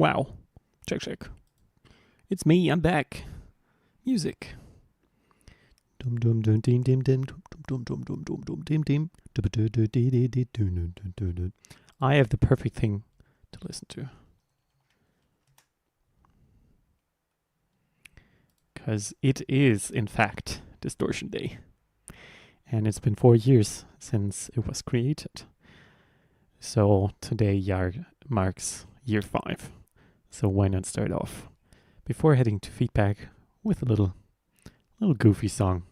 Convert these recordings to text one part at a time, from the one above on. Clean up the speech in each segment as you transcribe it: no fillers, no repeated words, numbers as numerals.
Wow. Check. It's me, I'm back. Music. Dum dum dum dim dim dim dum dum dum dum dum dum dim dim. I have the perfect thing to listen to. Because it is, in fact, Distortion Day. And it's been 4 years since it was created. So today marks year 5. So why not start off before heading to feedback with a little goofy song.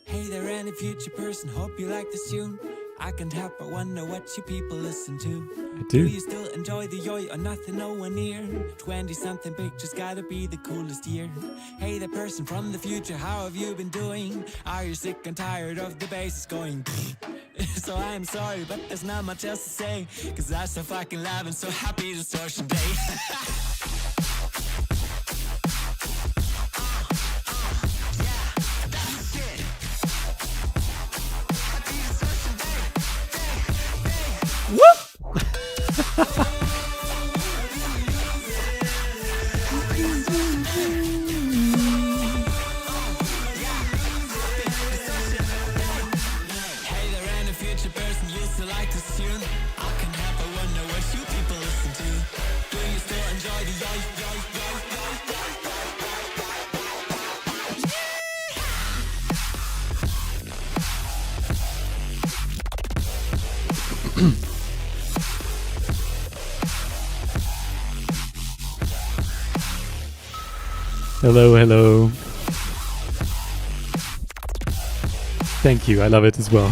Hey there, any future person, hope you like this tune. I can't help but wonder what you people listen to. I do. You still enjoy the yoy or nothing nowhere near? 20-something pictures gotta be the coolest year. Hey there, person from the future, how have you been doing? Are you sick and tired of the bass going? So I'm sorry, but there's not much else to say, cause I'm so fucking loud and so happy Distortion Day. Hello. Thank you, I love it as well.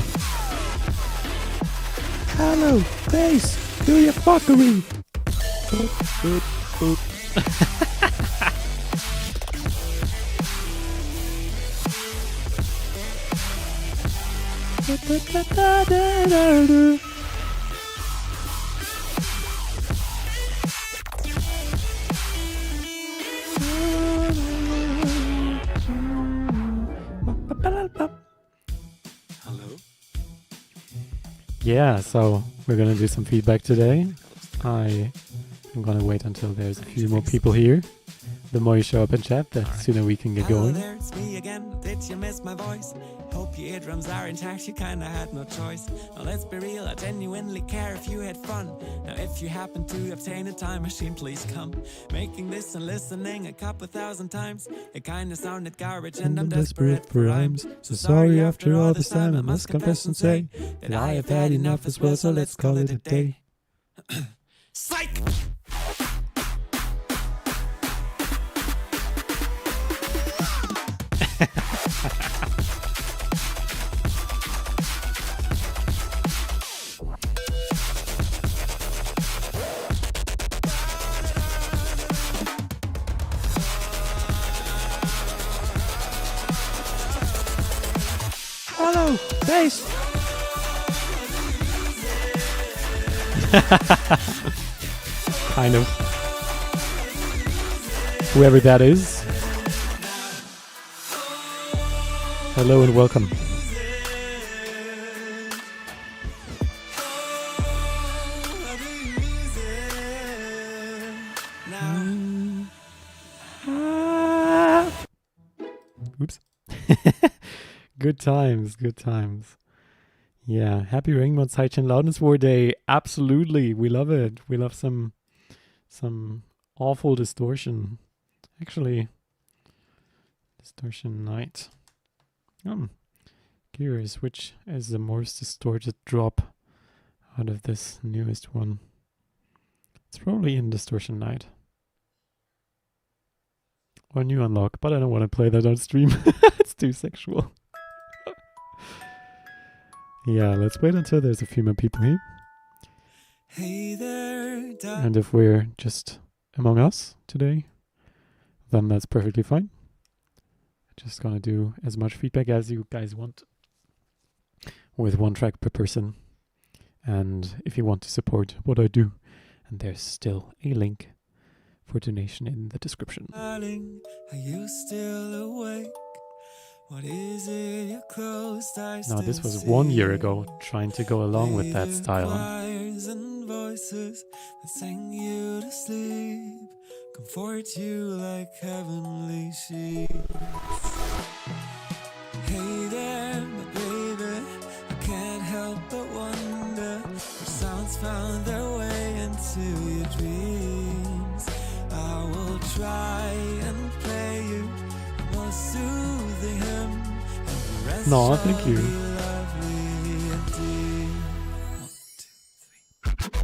Hello, bass, do your fuckery. Boop. Hello? Yeah, so we're gonna do some feedback today. I'm gonna wait until there's a few more people here. The more you show up in chat, the sooner we can get Hello going. there, it's me again. Did you miss my voice? Hope your eardrums are intact, you kinda had no choice. Now let's be real, I genuinely care if you had fun. Now if you happen to obtain a time machine, please come. Making this and listening a couple thousand times, it kinda sounded garbage and I'm desperate for rhymes. So sorry after all this time, I must confess and say that I have had enough as well, so let's call it a day. Psych! Hello, bass. Kind of. Whoever that is. Hello and welcome. Oops. Good times. Yeah, happy Ringmod Sidechain Loudness War Day. Absolutely, we love it. We love some awful distortion. Actually, Distortion Night. Curious which is the most distorted drop out of this newest one. It's probably in Distortion Night. Or New Unlock, but I don't want to play that on stream. It's too sexual. Yeah, let's wait until there's a few more people here. Hey there, And if we're just among us today, then that's perfectly fine. Just gonna do as much feedback as you guys want with 1 track per person. And if you want to support what I do, and there's still a link for donation in the description. Darling, are you still awake? What is it your closed eyes Now, this still was 1 year see? ago, trying to go along with that style. Choirs and voices that sang you to sleep, comfort you like heavenly sheets. Hey there, my baby, I can't help but wonder if sounds found their way into your dreams. I will try and play you the most soothing hymn, and the rest No, shall thank you. be lovely and deep. 1, 2, 3.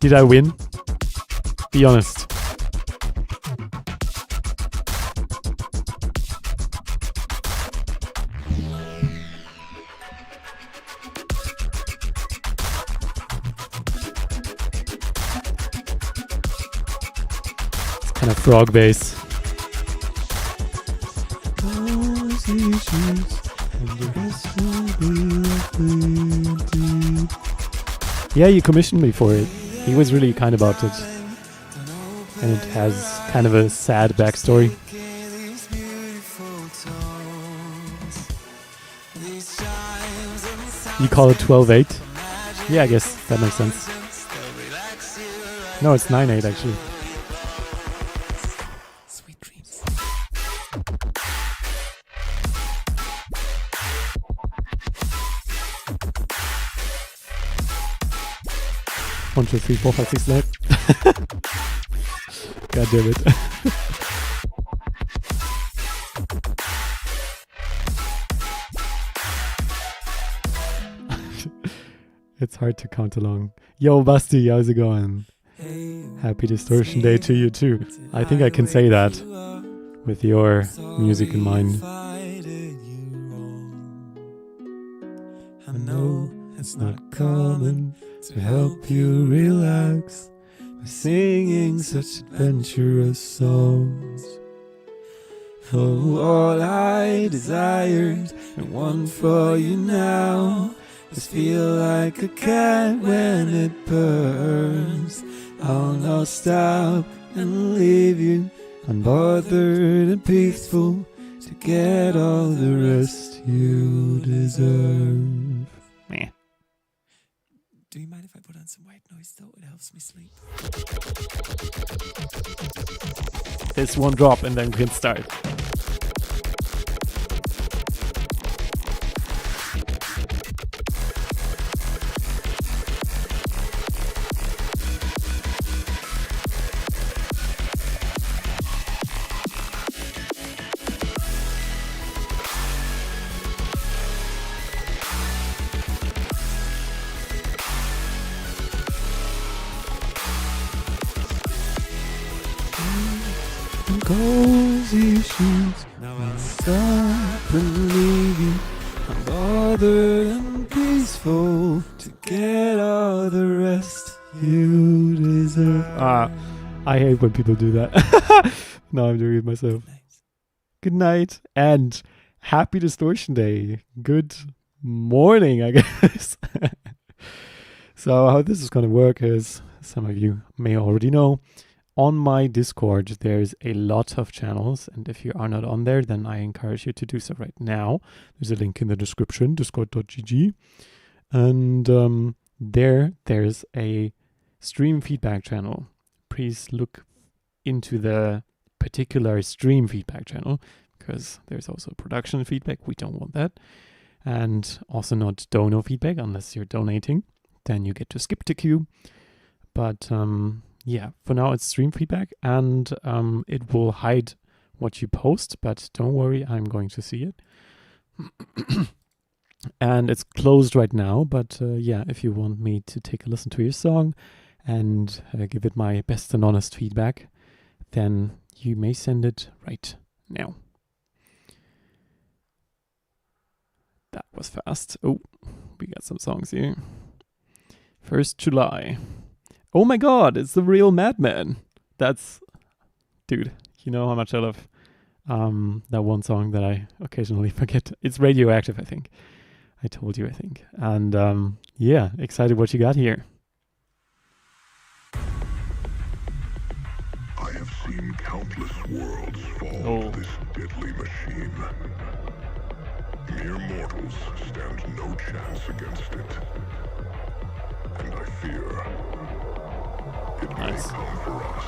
Did I win? Be honest. It's kind of frog bass. Yeah, you commissioned me for it. He was really kind about it. And it has kind of a sad backstory. You call it 12/8? Yeah, I guess that makes sense. No, it's 9/8 actually. Sweet dreams. 1, 2, 3, 4, 5, 6, 7. God damn it. It's hard to count along. Yo, Basti, how's it going? Happy Distortion Day to you too. I think I can say that with your music in mind. I know it's not common to help you relax by singing such adventurous songs. Oh, all I desired and want for you now is feel like a cat when it purrs. I'll not stop and leave you unbothered and peaceful to get all the rest you deserve. Meh. Do you mind if I put on some white noise though? It helps me sleep. This one drop and then we can start. Cozy shoes. Now I'll stop and leave you unbothered and peaceful to get all the rest you deserve. I hate when people do that. No, I'm doing it myself. Good night and happy Distortion Day. Good morning, I guess. So how this is going to work is, some of you may already know, on my Discord, there's a lot of channels, and if you are not on there, then I encourage you to do so right now. There's a link in the description, discord.gg, and there's a stream feedback channel. Please look into the particular stream feedback channel, because there's also production feedback. We don't want that. And also not dono feedback, unless you're donating. Then you get to skip the queue. But yeah, for now it's stream feedback, and it will hide what you post, but don't worry, I'm going to see it. And it's closed right now, but yeah, if you want me to take a listen to your song and give it my best and honest feedback, then you may send it right now. That was fast. Oh, we got some songs here. 1st July. Oh my god, it's the real Madman. That's... Dude, you know how much I love That one song that I occasionally forget. It's Radioactive, I think. I told you, I think. And yeah, excited what you got here. I have seen countless worlds fall to this deadly machine. Mere mortals stand no chance against it. And I fear it may come for us.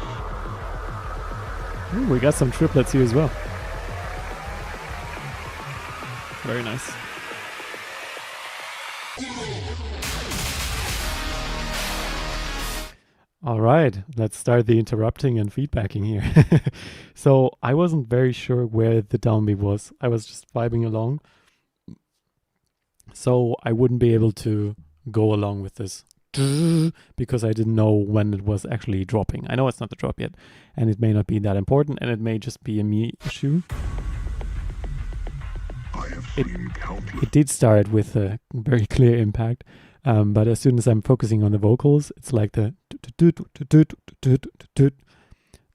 Ooh, we got some triplets here as well. Very nice. All right, let's start the interrupting and feedbacking here. So I wasn't very sure where the downbeat was. I was just vibing along. So I wouldn't be able to go along with this because I didn't know when it was actually dropping. I know it's not the drop yet, and it may not be that important, and it may just be a me issue. It did start with a very clear impact, but as soon as I'm focusing on the vocals, it's like the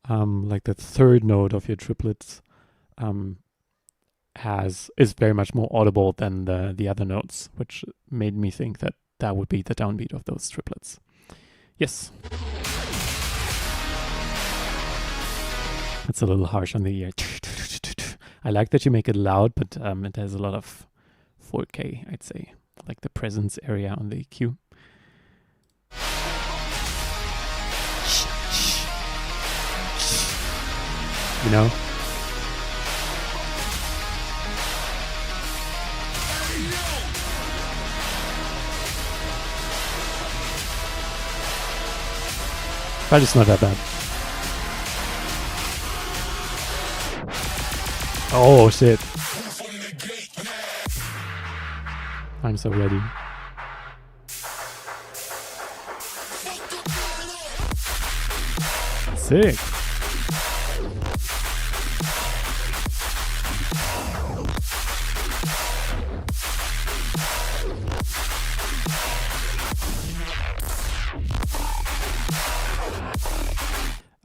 like the third note of your triplets is very much more audible than the other notes, which made me think that that would be the downbeat of those triplets. Yes. It's a little harsh on the ear. I like that you make it loud, but it has a lot of 4K, I'd say, like the presence area on the EQ. You know? But it's not that bad. Oh shit. I'm so ready. Sick.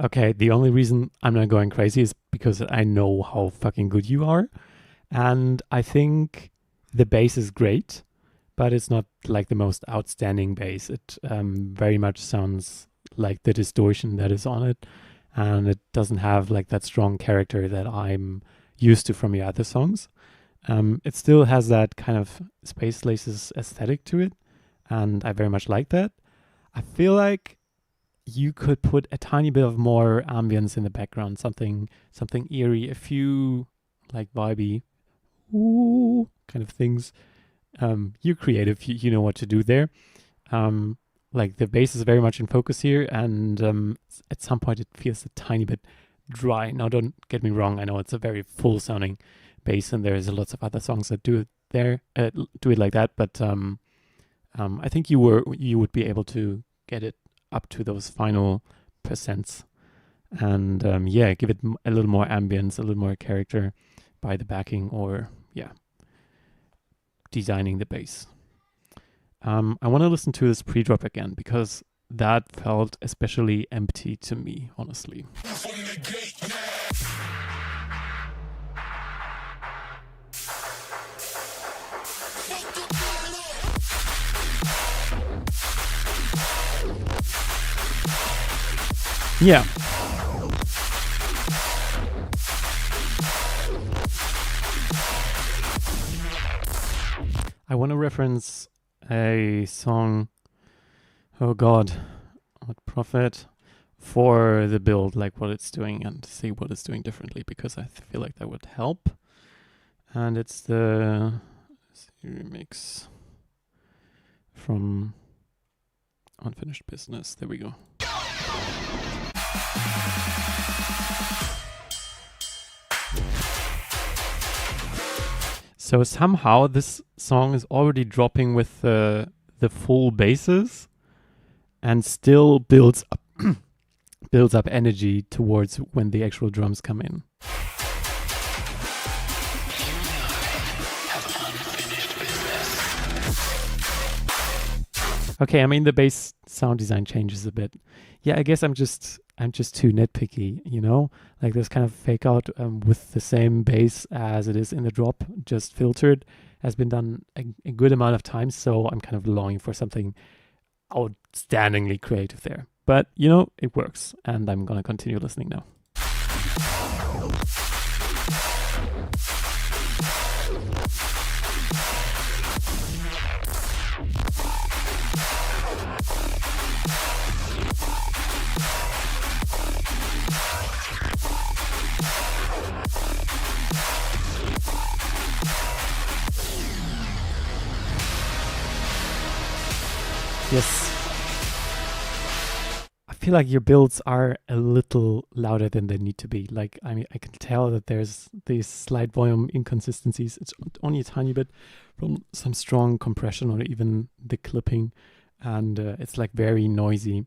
Okay, the only reason I'm not going crazy is because I know how fucking good you are. And I think the bass is great, but it's not like the most outstanding bass. It very much sounds like the distortion that is on it. And it doesn't have like that strong character that I'm used to from your other songs. It still has that kind of Space Laces aesthetic to it. And I very much like that. I feel like you could put a tiny bit of more ambience in the background, something eerie, a few like vibey ooh kind of things. You're creative, you know what to do there. Like the bass is very much in focus here, and at some point it feels a tiny bit dry. Now don't get me wrong, I know it's a very full sounding bass, and there's lots of other songs that do it like that, but I think you would be able to get it up to those final percents, and give it a little more ambience, a little more character by the backing, or designing the bass. I want to listen to this pre-drop again because that felt especially empty to me, honestly. Yeah. I want to reference a song, oh god, what prophet, for the build, like what it's doing, and see what it's doing differently, because I feel like that would help. And it's the remix from Unfinished Business. There we go. So somehow this song is already dropping with the full basses, and still builds up energy towards when the actual drums come in. Okay, I mean the bass sound design changes a bit. Yeah, I guess I'm just too nitpicky, you know? Like this kind of fake out with the same bass as it is in the drop, just filtered, has been done a good amount of times, so I'm kind of longing for something outstandingly creative there. But, you know, it works, and I'm gonna continue listening now. Yes. I feel like your builds are a little louder than they need to be. Like, I mean, I can tell that there's these slight volume inconsistencies. It's only a tiny bit from some strong compression or even the clipping, and it's like very noisy.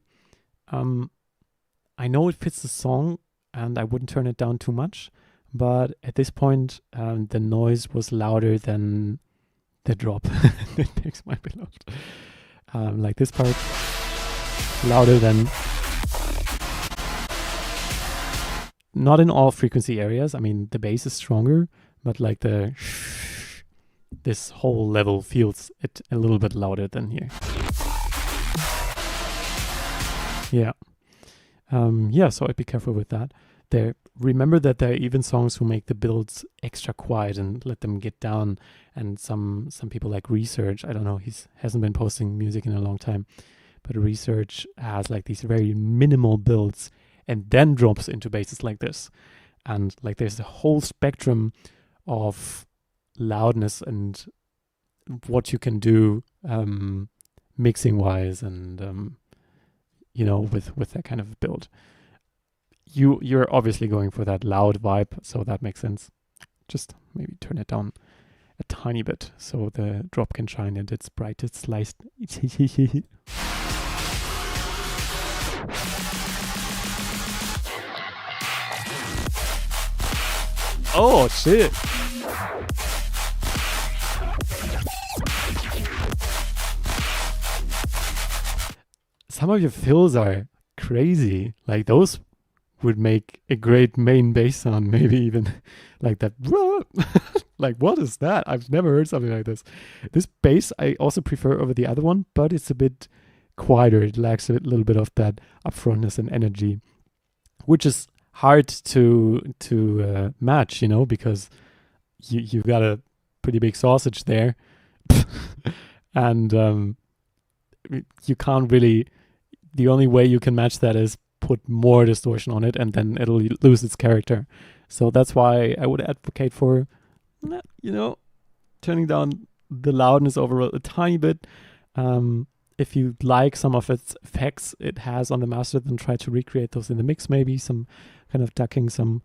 I know it fits the song, and I wouldn't turn it down too much, but at this point, the noise was louder than the drop. That takes my beloved. Like this part, louder than. Not in all frequency areas. I mean, the bass is stronger, but like this whole level feels it a little bit louder than here. Yeah. Yeah, so I'd be careful with that. Remember that there are even songs who make the builds extra quiet and let them get down. And some people like Research, I don't know, hasn't been posting music in a long time, but Research has like these very minimal builds and then drops into basses like this. And like there's a whole spectrum of loudness and what you can do mixing wise and you know, with that kind of build. You're obviously going for that loud vibe, so that makes sense. Just maybe turn it down a tiny bit so the drop can shine at its brightest light. Oh shit! Some of your fills are crazy. Like those would make a great main bass sound, maybe even like that. Like, what is that? I've never heard something like this. This bass I also prefer over the other one, but it's a bit quieter. It lacks a little bit of that upfrontness and energy, which is hard to match, you know, because you've got a pretty big sausage there, and you can't really. The only way you can match that is put more distortion on it, and then it'll lose its character. So that's why I would advocate for, you know, turning down the loudness over a tiny bit. If you like some of its effects it has on the master, then try to recreate those in the mix. Maybe some kind of ducking, some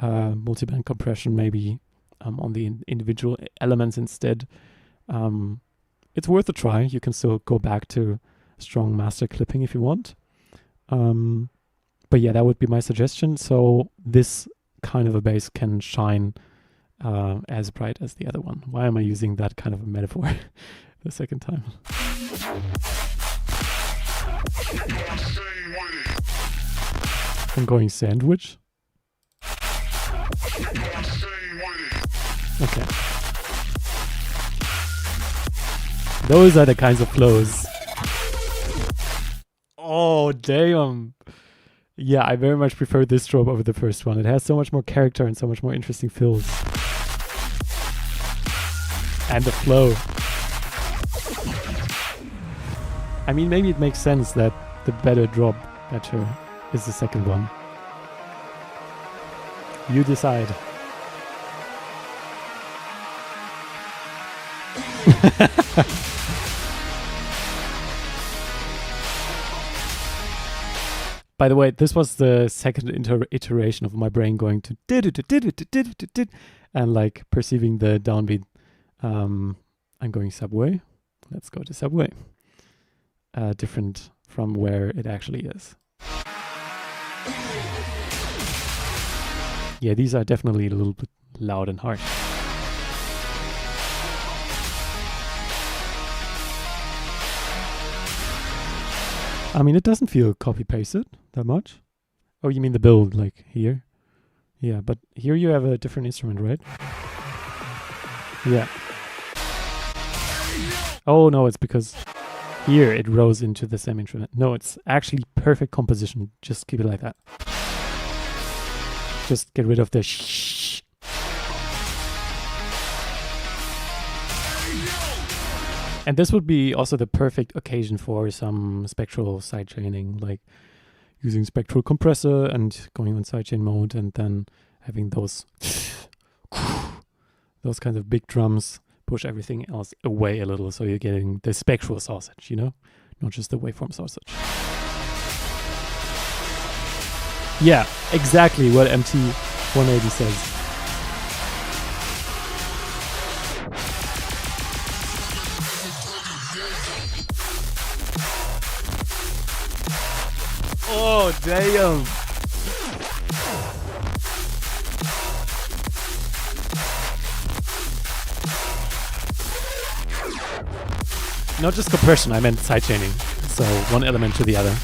multiband compression, maybe on the individual elements instead. It's worth a try. You can still go back to strong master clipping if you want. But yeah, that would be my suggestion. So this kind of a bass can shine as bright as the other one. Why am I using that kind of a metaphor the second time? I'm going sandwich. Okay. Those are the kinds of flows. Oh, damn. Yeah, I very much prefer this drop over the first one. It has so much more character and so much more interesting fills. And the flow. I mean, maybe it makes sense that the better is the second one. You decide. By the way, this was the second iteration of my brain going to and like perceiving the downbeat. I'm going subway. Let's go to subway. Different from where it actually is. Yeah, these are definitely a little bit loud and harsh. I mean, it doesn't feel copy-pasted that much. Oh, you mean the build, like here? Yeah, but here you have a different instrument, right? Yeah. Oh, no, it's because here it rose into the same instrument. No, it's actually perfect composition. Just keep it like that. Just get rid of the shh. And this would be also the perfect occasion for some spectral sidechaining, like using spectral compressor and going on sidechain mode, and then having those kinds of big drums push everything else away a little, so you're getting the spectral sausage, you know, not just the waveform sausage. Yeah, exactly what MT180 says. Oh, damn. Not just compression, I meant sidechaining. So one element to the other.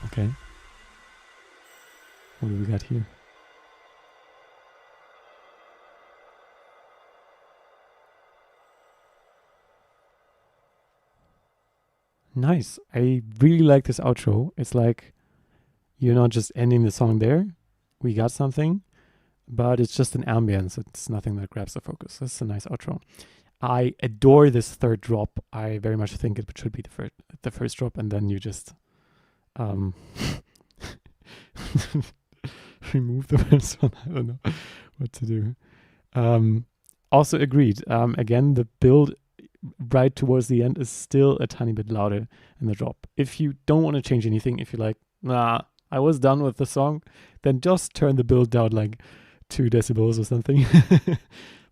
Okay. What do we got here? Nice. I really like this outro. It's like you're not just ending the song there. We got something, but it's just an ambience. It's nothing that grabs the focus. That's a nice outro. I adore this third drop. I very much think it should be the first drop, and then you just remove the first one. I don't know what to do. Also agreed. Again, the build right towards the end is still a tiny bit louder in the drop. If you don't want to change anything, if you're like, nah, I was done with the song, then just turn the build down like 2 decibels or something,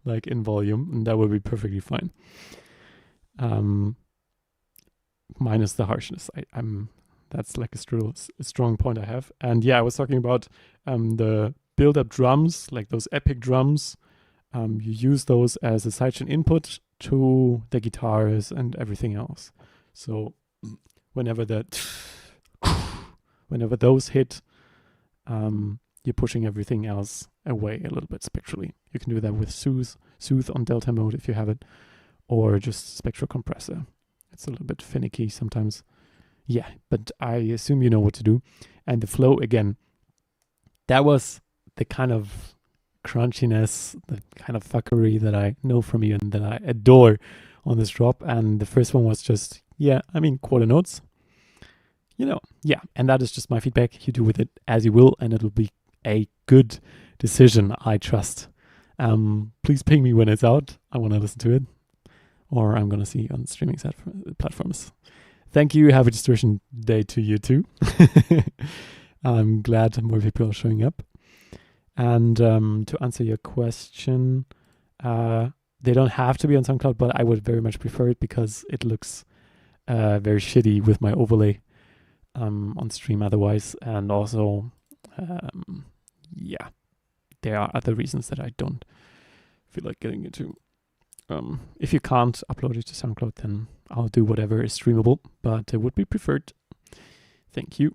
like in volume, and that will be perfectly fine. Minus the harshness. That's like a strong point I have. And yeah, I was talking about the build-up drums, like those epic drums. You use those as a sidechain input to the guitars and everything else. So whenever those hit, you're pushing everything else away a little bit spectrally. You can do that with soothe on delta mode if you have it, or just spectral compressor. It's a little bit finicky sometimes. Yeah, but I assume you know what to do. And the flow, again, that was the kind of crunchiness, the kind of fuckery that I know from you and that I adore on this drop. And the first one was just, quarter notes. And that is just my feedback. You do with it as you will, and it'll be a good decision, I trust. Please ping me when it's out. I want to listen to it, or I'm going to see you on streaming platforms. Thank you. Have a Distortion day to you too. I'm glad more people are showing up. And to answer your question, they don't have to be on SoundCloud, but I would very much prefer it because it looks very shitty with my overlay on stream otherwise. And also, there are other reasons that I don't feel like getting into. If you can't upload it to SoundCloud, then I'll do whatever is streamable, but it would be preferred. Thank you.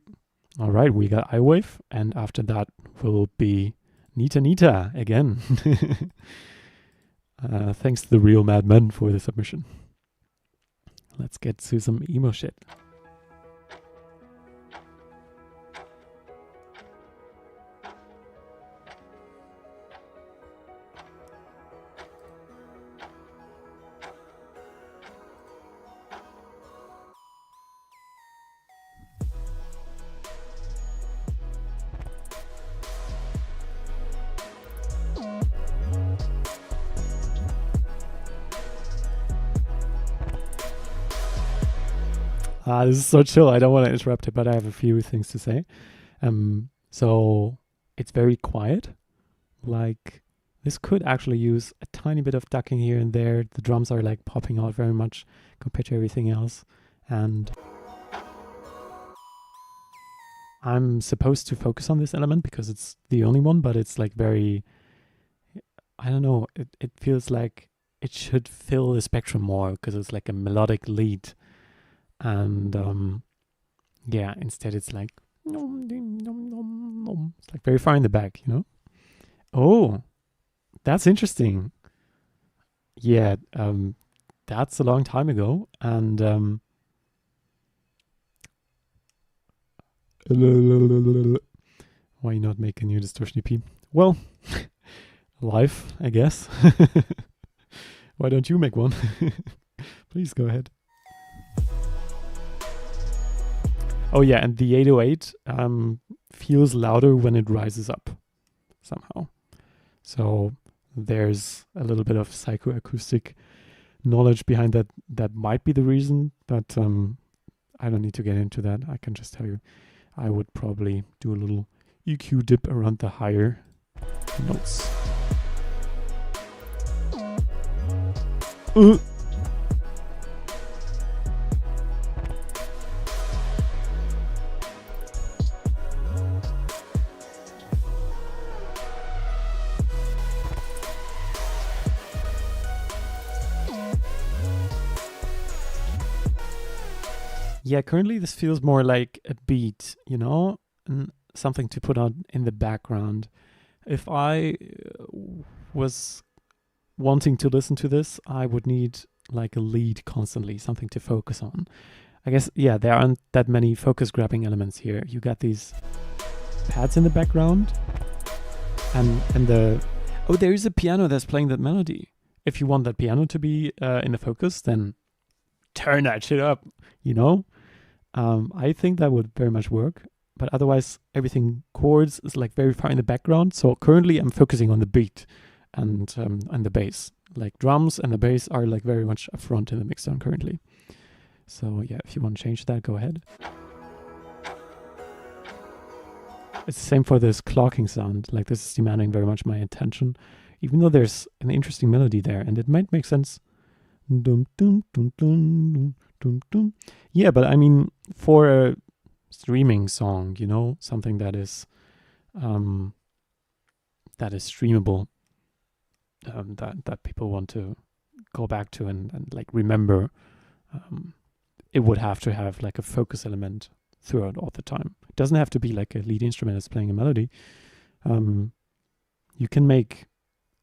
All right, we got iWave, and after that will be Nita again. Thanks to the real madman for the submission. Let's get to some emo shit. This is so chill. I don't want to interrupt it, but I have a few things to say. So it's very quiet. Like, this could actually use a tiny bit of ducking here and there. The drums are like popping out very much compared to everything else. And I'm supposed to focus on this element because it's the only one, but it's like very, I don't know, it feels like it should fill the spectrum more because it's like a melodic lead. And yeah, instead it's like, it's like very far in the back, you know? Oh, that's interesting. Yeah, that's a long time ago. And why not make a new Distortion EP? Well, life, I guess. Why don't you make one? Please go ahead. Oh yeah, and the 808 feels louder when it rises up somehow. So there's a little bit of psychoacoustic knowledge behind that. That might be the reason, but I don't need to get into that. I can just tell you, I would probably do a little EQ dip around the higher notes. Yeah, currently this feels more like a beat, you know, and something to put on in the background. If I was wanting to listen to this, I would need like a lead constantly, something to focus on. I guess, yeah, there aren't that many focus grabbing elements here. You got these pads in the background and there is a piano that's playing that melody. If you want that piano to be in the focus, then turn that shit up, you know? I think that would very much work, but otherwise everything chords is like very far in the background. So currently I'm focusing on the beat and the bass. Like drums and the bass are like very much up front in the mixdown currently. So yeah, if you want to change that, go ahead. It's the same for this clocking sound. Like this is demanding very much my attention, even though there's an interesting melody there and it might make sense. Dum, dum, dum, dum, dum, dum, dum. Yeah, but I mean, for a streaming song, you know, something that is streamable, that people want to go back to and like remember, it would have to have like a focus element throughout all the time. It doesn't have to be like a lead instrument that's playing a melody. You can make,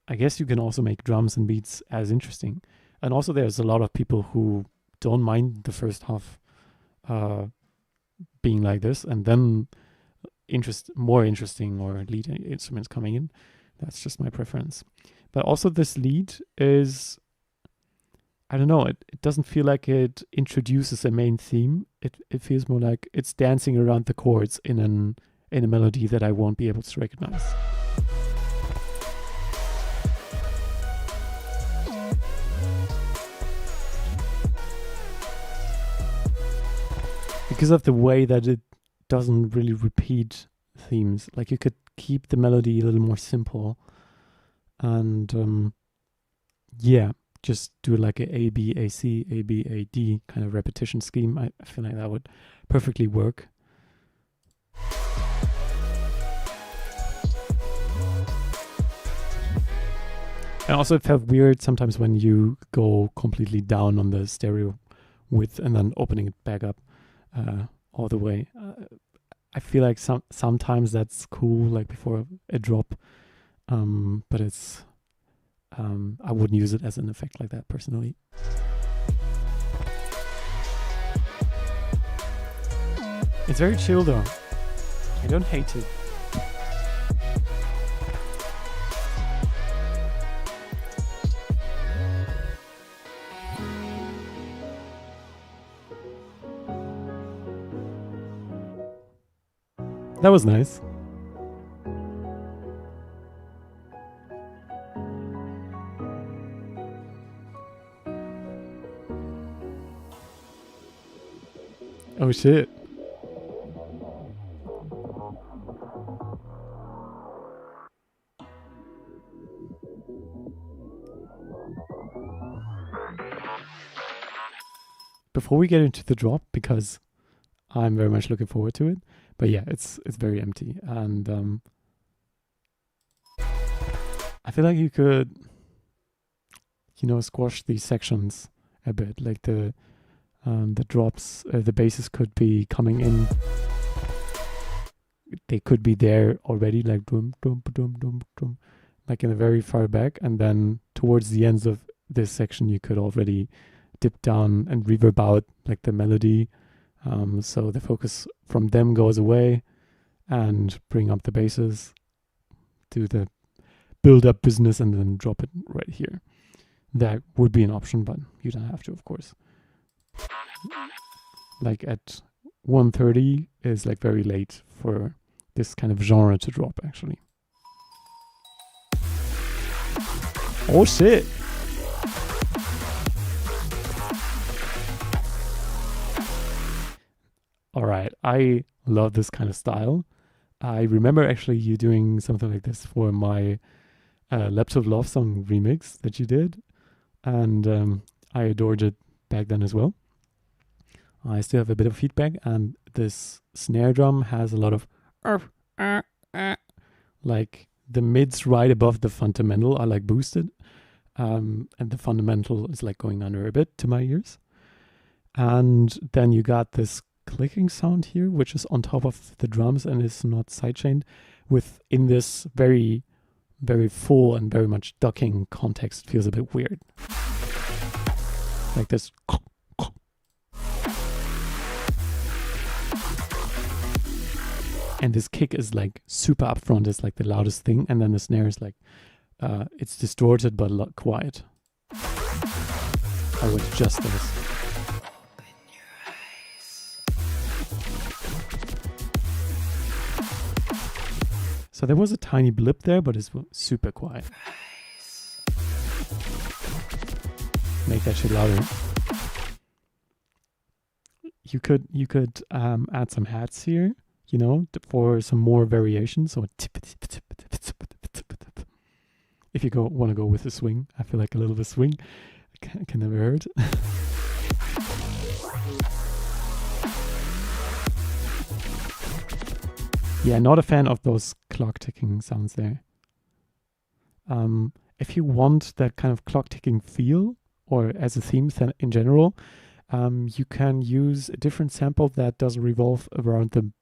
I guess you can also make drums and beats as interesting. And also there's a lot of people who don't mind the first half being like this and then more interesting or lead instruments coming in. That's just my preference. But also this lead is, I don't know, it doesn't feel like it introduces a main theme. It feels more like it's dancing around the chords in a melody that I won't be able to recognize. Because of the way that it doesn't really repeat themes. Like you could keep the melody a little more simple and yeah, just do like a A, B, A, C, A, B, A, D kind of repetition scheme. I feel like that would perfectly work. And also it felt weird sometimes when you go completely down on the stereo width and then opening it back up all the way. I feel like sometimes that's cool, like before a drop, but it's I wouldn't use it as an effect like that personally. It's very chill though. I don't hate it. That was nice. Oh shit. Before we get into the drop, because I'm very much looking forward to it. But yeah, it's very empty. And I feel like you could, squash these sections a bit. Like the drops, the basses could be coming in. They could be there already, like dum dum dum dum dum, like in the very far back, and then towards the ends of this section, you could already dip down and reverb out like the melody, so the focus from them goes away, and bring up the basses, do the build up business, and then drop it right here. That would be an option, but you don't have to, of course. Like at 1:30 is like very late for this kind of genre to drop, actually. Oh shit! Alright, I love this kind of style. I remember actually you doing something like this for my Laptop Love Song remix that you did, and I adored it back then as well. I still have a bit of feedback, and this snare drum has a lot of like the mids right above the fundamental are like boosted, and the fundamental is like going under a bit to my ears. And then you got this clicking sound here, which is on top of the drums and is not sidechained, in this very, very full and very much ducking context. Feels a bit weird. Like this. And this kick is like super upfront, it's like the loudest thing, and then the snare is like, it's distorted but quiet. I would adjust this. So there was a tiny blip there, but it's super quiet. Make that shit louder. You could add some hats here, for some more variation. So if you want to go with a swing, I feel like a little bit of swing can never hurt. Yeah, not a fan of those clock ticking sounds there. If you want that kind of clock ticking feel, or as a theme in general, you can use a different sample that doesn't revolve around the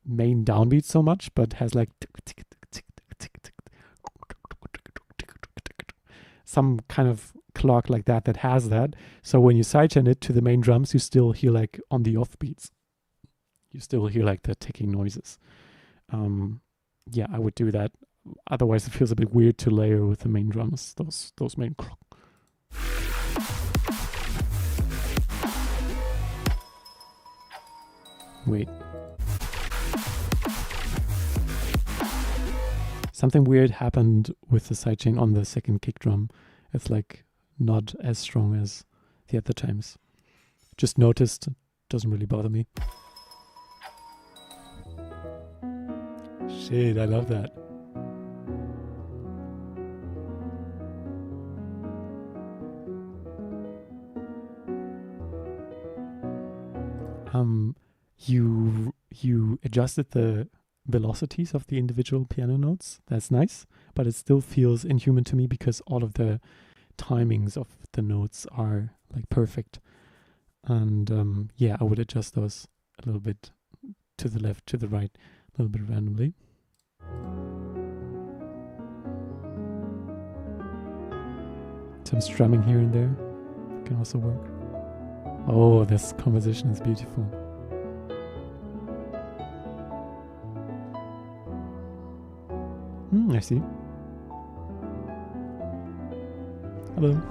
main downbeat so much, but has like some kind of clock like that has that. So when you sidechain it to the main drums, you still hear like on the off beats, you still hear like the ticking noises. Yeah, I would do that. Otherwise, it feels a bit weird to layer with the main drums. Those main clock. Wait. Something weird happened with the sidechain on the second kick drum. It's like not as strong as the other times. Just noticed, doesn't really bother me. Shit, I love that. You adjusted the velocities of the individual piano notes. That's nice, but it still feels inhuman to me because all of the timings of the notes are like perfect. And yeah, I would adjust those a little bit to the left, to the right, a little bit randomly. Some strumming here and there can also work. Oh, this composition is beautiful. I see. Hello.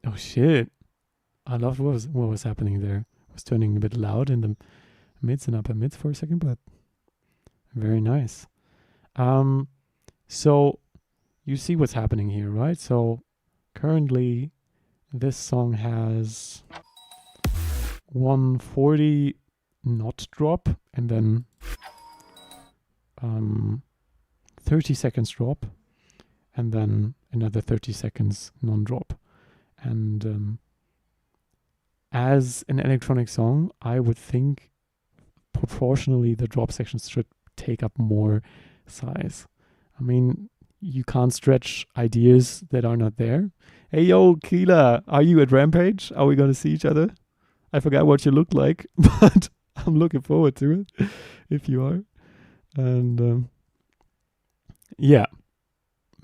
Oh shit. I loved what was happening there. It was turning a bit loud in the mids and upper mids for a second, but very nice. So you see what's happening here, right? So currently this song has 140 not drop and then 30 seconds drop and then another 30 seconds non-drop. And as an electronic song, I would think proportionally the drop sections should take up more size. I mean, you can't stretch ideas that are not there. Hey, yo, Keela, are you at Rampage? Are we going to see each other? I forgot what you look like, but I'm looking forward to it if you are. And yeah,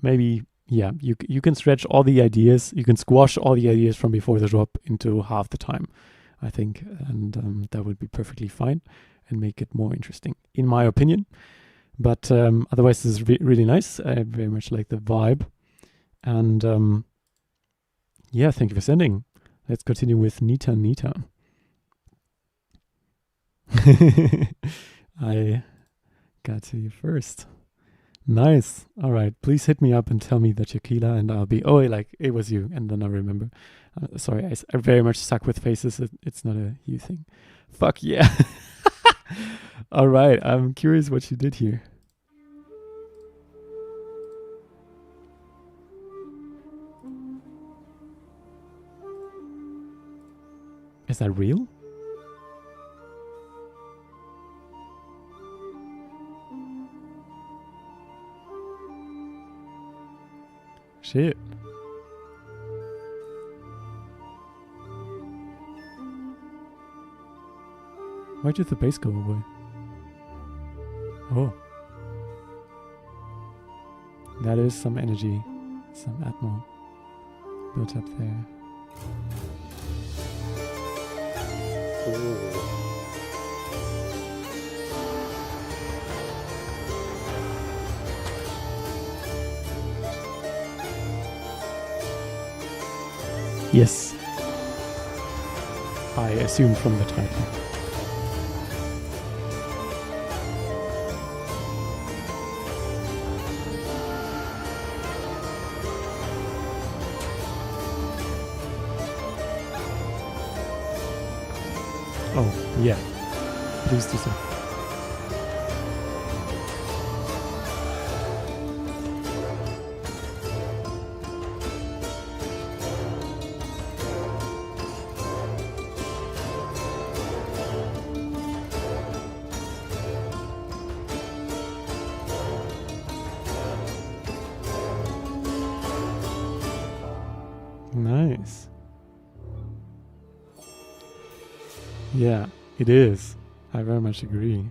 maybe, yeah, you can stretch all the ideas. You can squash all the ideas from before the drop into half the time, I think. And that would be perfectly fine and make it more interesting, in my opinion. But otherwise, this is really nice. I very much like the vibe. And yeah, thank you for sending. Let's continue with Nita Nita. I got to you first. Nice. All right. Please hit me up and tell me that you're Keela, and I'll be, oh, like, it was you. And then I'll remember. Sorry, I very much suck with faces. It's not a you thing. Fuck yeah. All right. I'm curious what you did here. Is that real? Shit. Why did the bass go away? Oh. That is some energy, some atmo built up there. Oh. Yes. I assume from the title. Oh, yeah. Please do so. Nice. Yeah, it is. I very much agree.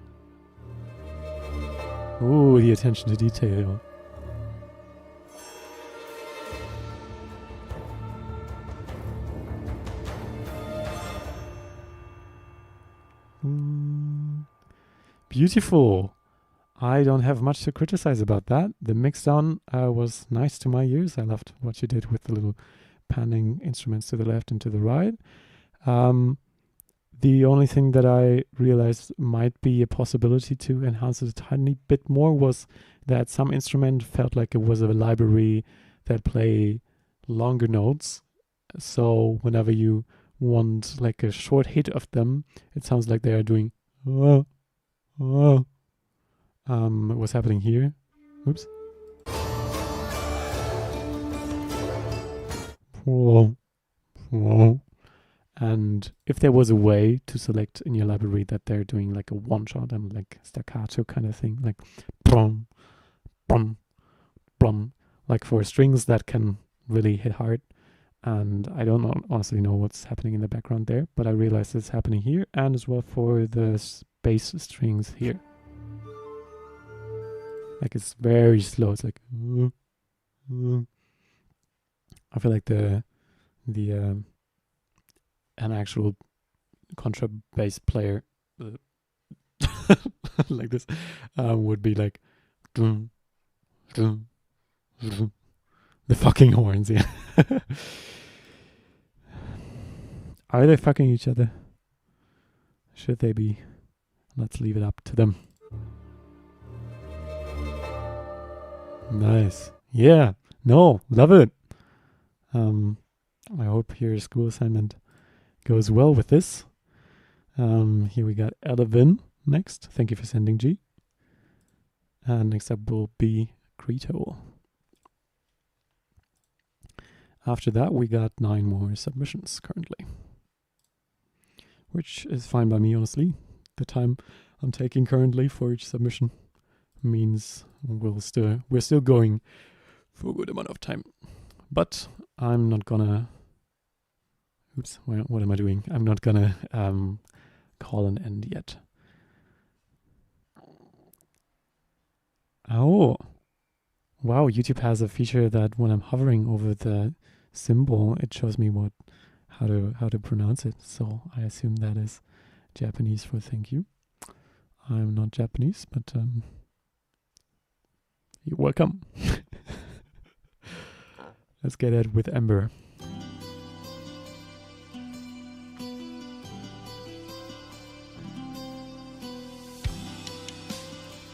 Ooh, the attention to detail. Beautiful. I don't have much to criticize about that. The mixdown was nice to my ears. I loved what you did with the little panning instruments to the left and to the right. The only thing that I realized might be a possibility to enhance it a tiny bit more was that some instrument felt like it was a library that play longer notes. So whenever you want like a short hit of them, it sounds like they are doing what's happening here? Oops. And if there was a way to select in your library that they're doing like a one shot and like staccato kind of thing, like brum, brum, brum, like for strings that can really hit hard. And I don't honestly know what's happening in the background there, but I realized it's happening here and as well for the bass strings here. Like it's very slow. It's like I feel like the an actual contrabass player like this would be like the fucking horns. Yeah. Are they fucking each other? Should they be? Let's leave it up to them. Nice. Yeah. No, love it. I hope your school assignment goes well with this. Here we got Elevin next. Thank you for sending, G. And next up will be Creto. After that, we got 9 more submissions currently. which is fine by me, honestly. The time I'm taking currently for each submission means we're still going for a good amount of time. But I'm not gonna... Oops, what am I doing? I'm not gonna call an end yet. Oh, wow, YouTube has a feature that when I'm hovering over the symbol, it shows me how to pronounce it. So I assume that is Japanese for thank you. I'm not Japanese, but you're welcome. Let's get it with Ember.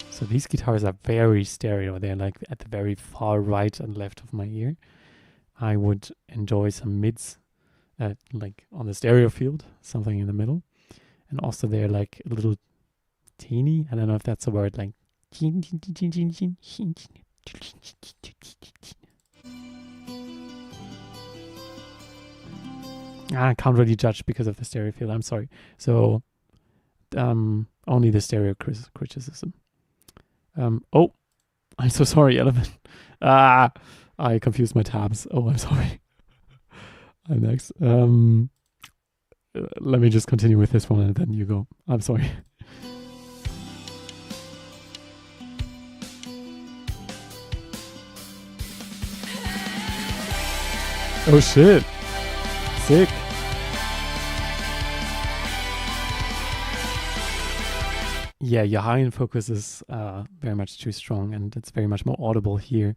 So these guitars are very stereo. They're like at the very far right and left of my ear. I would enjoy some mids, like on the stereo field, something in the middle. And also they're like a little teeny. I don't know if that's a word, like... I can't really judge because of the stereo field. I'm sorry. So only the stereo criticism. Oh, I'm so sorry, Element. I confused my tabs. Oh, I'm sorry. I'm next. Let me just continue with this one and then you go. I'm sorry. Oh shit. Sick. Yeah, your high end focus is very much too strong and it's very much more audible here.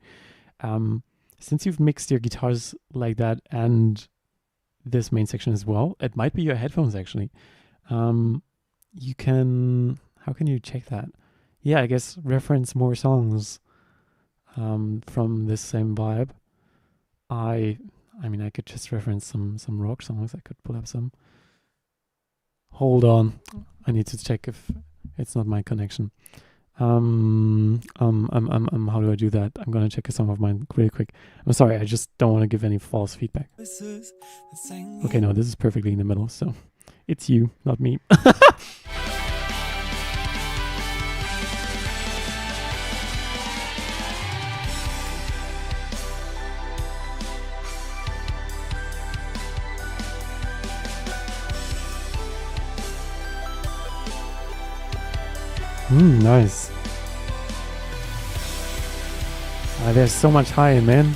Since you've mixed your guitars like that and this main section as well, it might be your headphones actually. You can... How can you check that? Yeah, I guess reference more songs from this same vibe. I mean, I could just reference some rock songs. I could pull up some. Hold on. I need to check if it's not my connection. How do I do that? I'm gonna check a song of mine really quick. I'm sorry, I just don't want to give any false feedback. Okay, no, this is perfectly in the middle, so it's you, not me. Nice. There's so much high, man.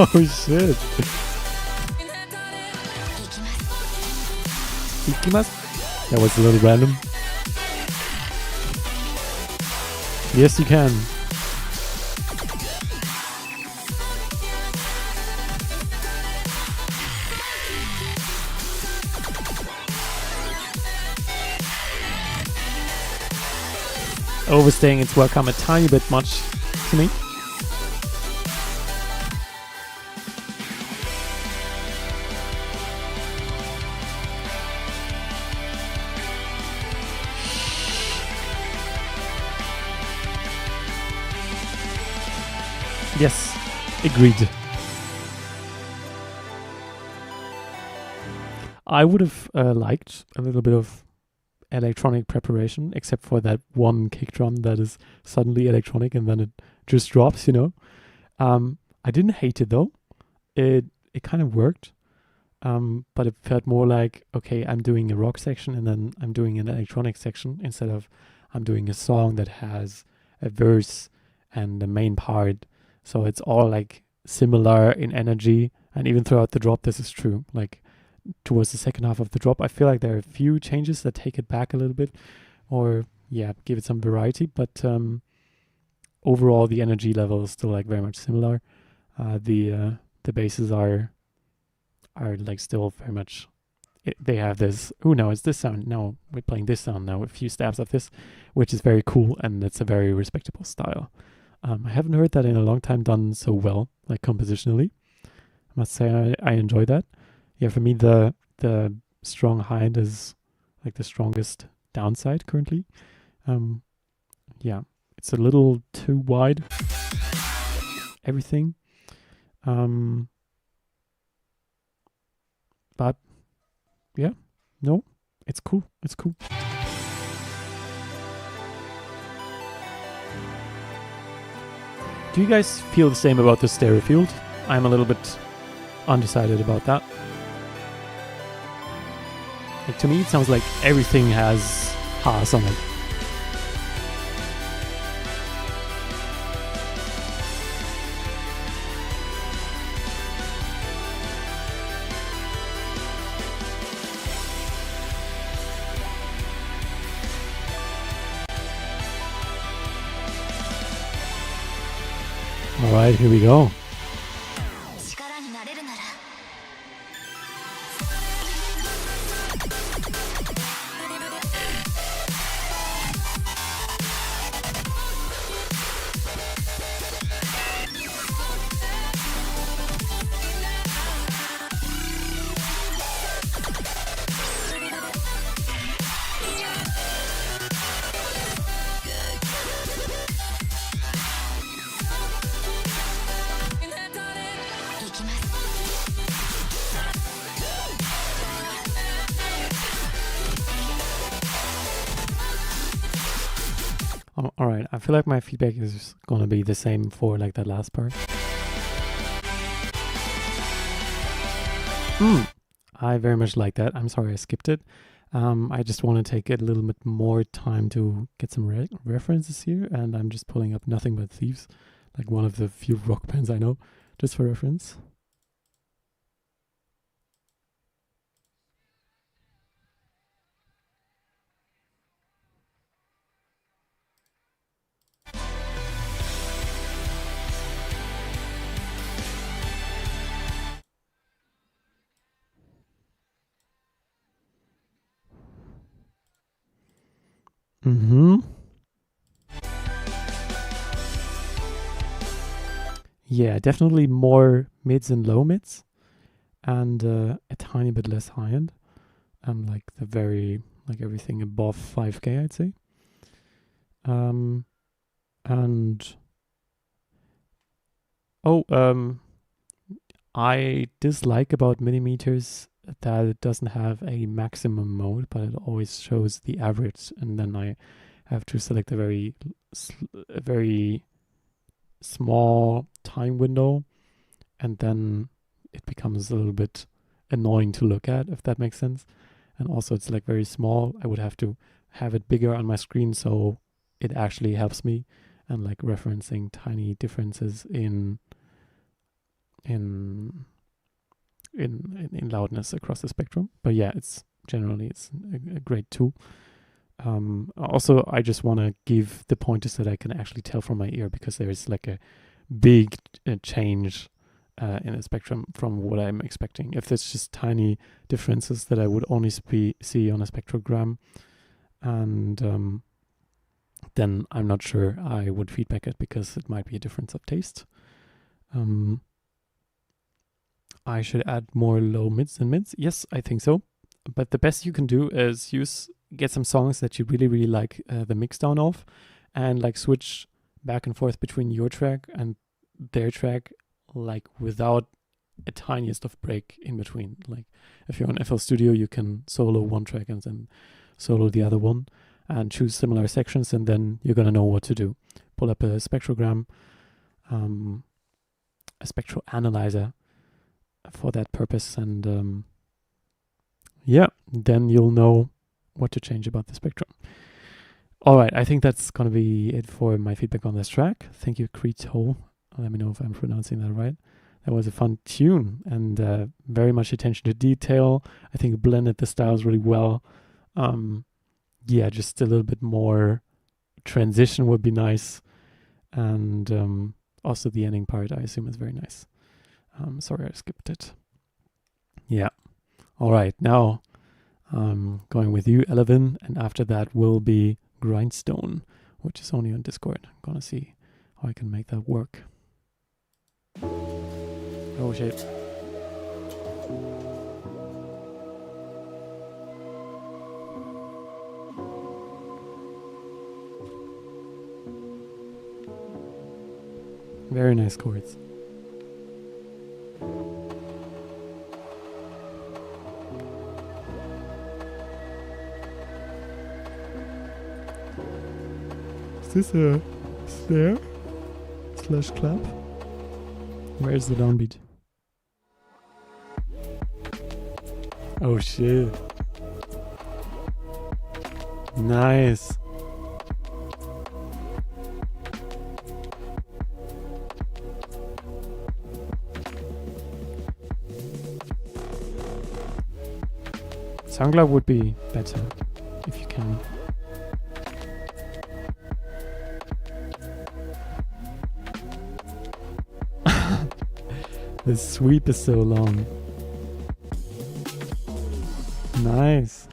Oh shit. Ikimasu? That was a little random. Yes, you can. Overstaying its welcome a tiny bit much to me. Yes, agreed. I would have liked a little bit of electronic preparation, except for that one kick drum that is suddenly electronic and then it just drops, you know. I didn't hate it though. It kind of worked, but it felt more like, okay, I'm doing a rock section and then I'm doing an electronic section instead of I'm doing a song that has a verse and the main part. So it's all like similar in energy, and even throughout the drop this is true. Like towards the second half of the drop, I feel like there are a few changes that take it back a little bit, or yeah, give it some variety, but overall the energy level is still like very much similar. The basses are are like still very much. They have this. Oh no, it's this sound. No, we're playing this sound now. A few stabs of this, which is very cool, and it's a very respectable style. I haven't heard that in a long time done so well, like compositionally. I must say I enjoy that. Yeah, for me the strong high end is like the strongest downside currently. Yeah, it's a little too wide. Everything. But yeah, no, it's cool. It's cool. Do you guys feel the same about the stereo field? I'm a little bit undecided about that. Like, to me, it sounds like everything has Haas on it. All right, here we go. All right, I feel like my feedback is gonna be the same for like that last part. I very much like that. I'm sorry I skipped it. I just want to take a little bit more time to get some references here, and I'm just pulling up Nothing But Thieves, like one of the few rock bands I know, just for reference. Yeah, definitely more mids and low mids, and a tiny bit less high end, and like everything above 5K, I'd say. I dislike about millimeters that it doesn't have a maximum mode, but it always shows the average, and then I have to select a very small time window, and then it becomes a little bit annoying to look at, if that makes sense. And also it's like very small. I would have to have it bigger on my screen so it actually helps me, and like referencing tiny differences in loudness across the spectrum. But yeah, it's a great tool. Also, I just want to give the pointers that I can actually tell from my ear, because there is like a big change in the spectrum from what I'm expecting. If there's just tiny differences that I would only see on a spectrogram, and then I'm not sure I would feedback it, because it might be a difference of taste. I should add more low mids and mids. Yes, I think so. But the best you can do is get some songs that you really, really like the mix down of, and like switch back and forth between your track and their track, like without a tiniest of break in between. Like if you're on FL Studio, you can solo one track and then solo the other one, and choose similar sections, and then you're gonna know what to do. Pull up a spectrogram, a spectral analyzer for that purpose, and then you'll know what to change about the spectrum. All right, I think that's gonna be it for my feedback on this track. Thank you, Creto. Let me know if I'm pronouncing that right. That was a fun tune, and very much attention to detail. I think it blended the styles really well. Just a little bit more transition would be nice, and also the ending part I assume is very nice. Sorry I skipped it. Yeah. All right. Now I'm going with you, Elevin, and after that will be Grindstone, which is only on Discord. I'm gonna see how I can make that work. Oh shit. Very nice chords. Is this a snare / clap? Where's the downbeat? Oh shit. Nice. SoundCloud would be better if you can. The sweep is so long. Nice.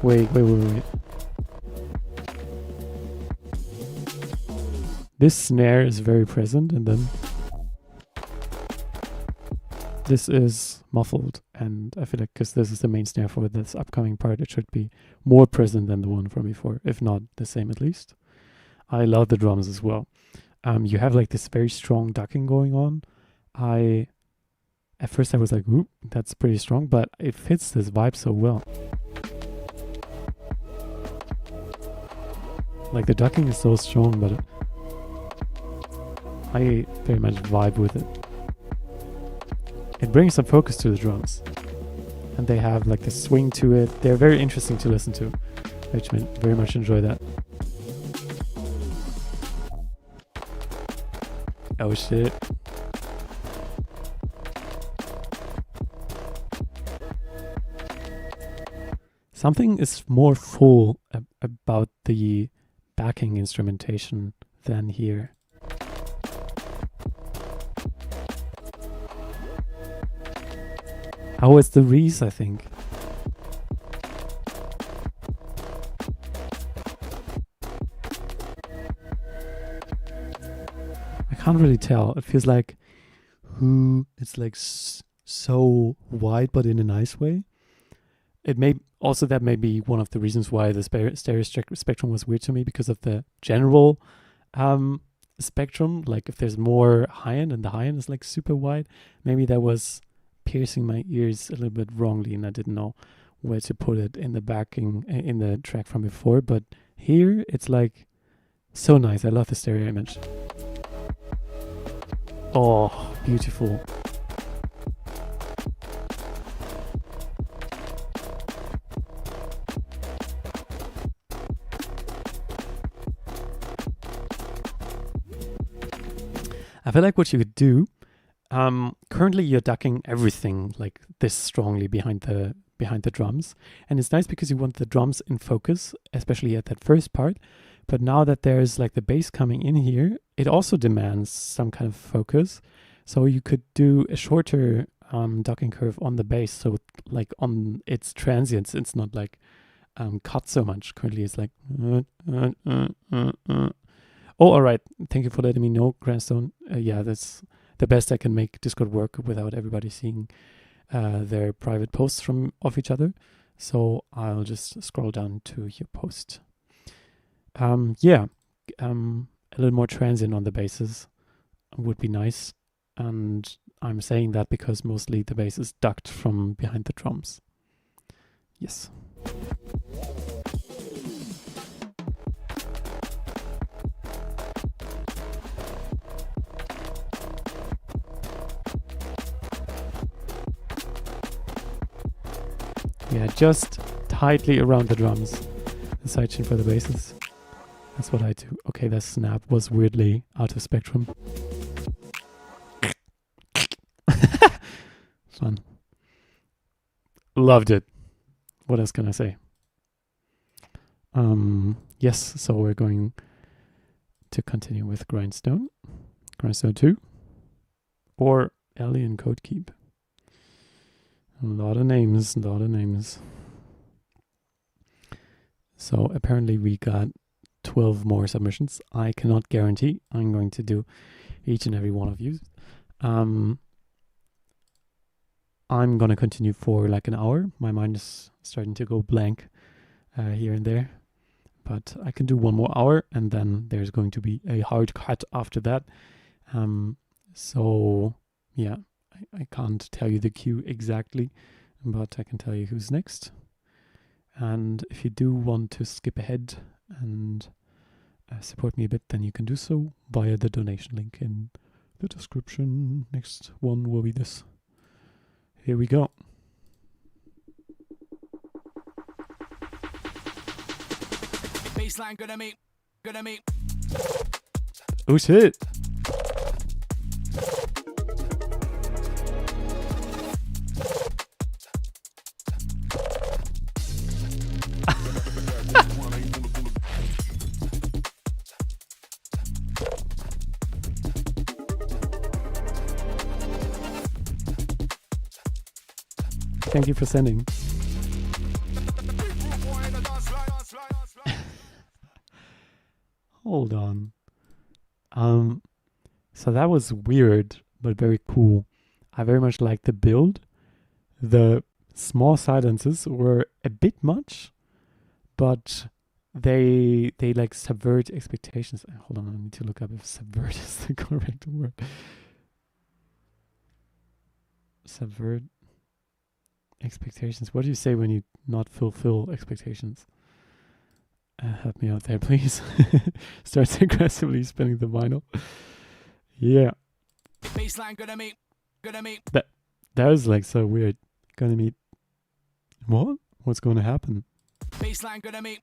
Wait. This snare is very present, and then this is muffled, and I feel like because this is the main snare for this upcoming part, it should be more present than the one from before, if not the same at least. I love the drums as well. You have like this very strong ducking going on. At first I was like, ooh, that's pretty strong, but it fits this vibe so well. Like the ducking is so strong, but I very much vibe with it. It brings some focus to the drums, and they have like the swing to it. They're very interesting to listen to. I very much enjoy that. Oh shit. Something is more full about the backing instrumentation than here. Oh, it's the Reese, I think. I can't really tell. It feels like it's like so wide, but in a nice way. It may also, that may be one of the reasons why the stereo spectrum was weird to me, because of the general spectrum. Like if there's more high end and the high end is like super wide, maybe that was piercing my ears a little bit wrongly, and I didn't know where to put it in the backing in the track from before. But here it's like so nice. I love the stereo image. Oh, beautiful. I feel like what you could do, currently you're ducking everything like this strongly behind the drums. And it's nice because you want the drums in focus, especially at that first part. But now that there's like the bass coming in here, it also demands some kind of focus. So you could do a shorter ducking curve on the bass. So like on its transients, it's not like cut so much. Currently it's like... Oh, all right. Thank you for letting me know, Grandstone. Yeah, that's the best I can make Discord work without everybody seeing their private posts of each other. So I'll just scroll down to your post. A little more transient on the basses would be nice. And I'm saying that because mostly the bass is ducked from behind the drums. Yes. Yeah, just tightly around the drums. The sidechain for the basses. That's what I do. Okay, that snap was weirdly out of spectrum. Fun. Loved it. What else can I say? Yes, so we're going to continue with Grindstone. Grindstone 2. Or Alien Code Keep. A lot of names, So apparently we got 12 more submissions. I cannot guarantee I'm going to do each and every one of you. I'm going to continue for like an hour. My mind is starting to go blank here and there. But I can do 1 more hour, and then there's going to be a hard cut after that. So, yeah, I can't tell you the queue exactly, but I can tell you who's next. And if you do want to skip ahead and support me a bit, then you can do so via the donation link in the description. Next one will be this. Here we go. Baseline, good at me. Oh shit! Thank you for sending. Hold on. So that was weird, but very cool. I very much liked the build. The small silences were a bit much, but they like subvert expectations. Hold on, I need to look up if subvert is the correct word. Subvert expectations. What do you say when you not fulfill expectations? Help me out there, please. Starts aggressively spinning the vinyl. Yeah. Baseline, good at me. That was like so weird. Gonna meet. What? What's going to happen? Baseline, good at me.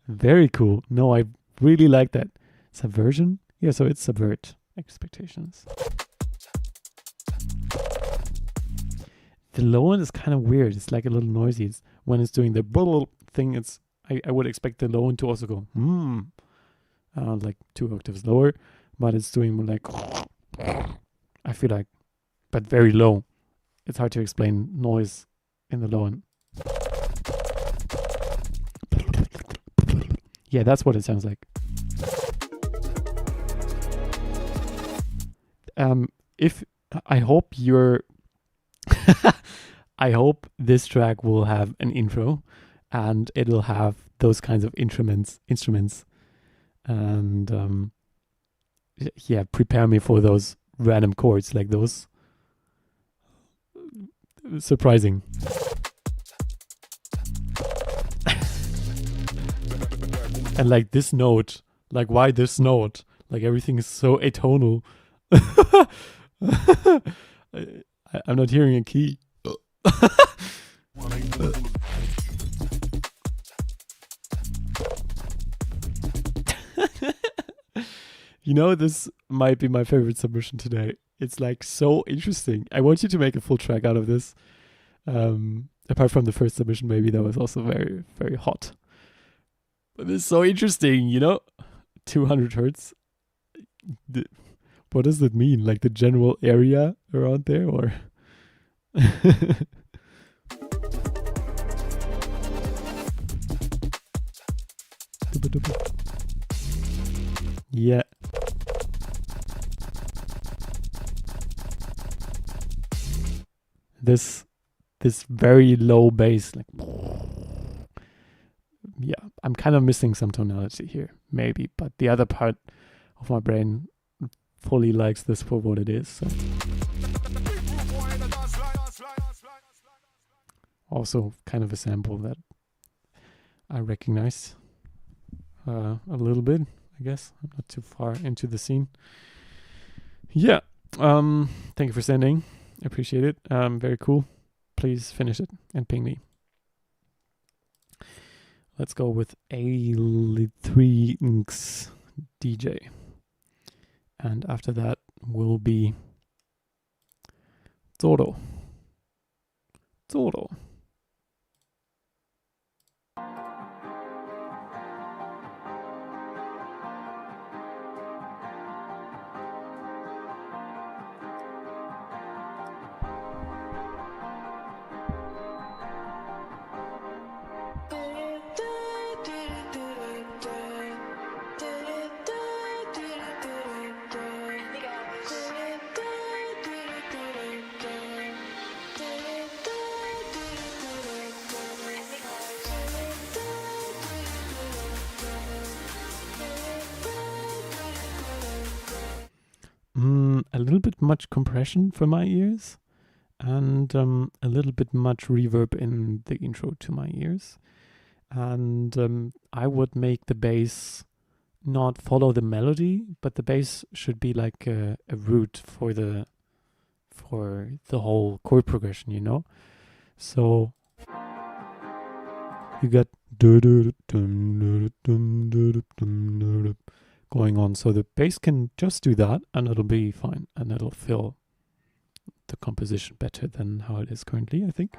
Very cool. No, I really like that. Subversion? Yeah, so it's subvert expectations. The low one is kind of weird. It's like a little noisy. It's, when it's doing the thing, it's I would expect the low one to also go like 2 octaves lower, but it's doing more like I feel like, but very low. It's hard to explain noise in the low one. Yeah, that's what it sounds like. If I hope you're I hope this track will have an intro and it'll have those kinds of instruments and yeah, prepare me for those random chords like those. Surprising. And like this note, like why this note? Like everything is so atonal. I'm not hearing a key. You know, this might be my favorite submission today. It's like so interesting. I want you to make a full track out of this. Apart from the first submission, maybe that was also very, very hot. But it's so interesting, you know? 200 hertz. What does that mean? Like the general area around there, or? Yeah. This very low bass, like, yeah, I'm kind of missing some tonality here, maybe, but the other part of my brain fully likes this for what it is. So. Also, kind of a sample that I recognize a little bit, I guess. I'm not too far into the scene. Yeah. Thank you for sending. I appreciate it. Very cool. Please finish it and ping me. Let's go with A3Nx DJ. And after that will be Zoro. little bit much compression for my ears, and a little bit much reverb in the intro to my ears. And I would make the bass not follow the melody, but the bass should be like a root for the whole chord progression, you know? So you got going on. So the bass can just do that and it'll be fine, and it'll fill the composition better than how it is currently, I think.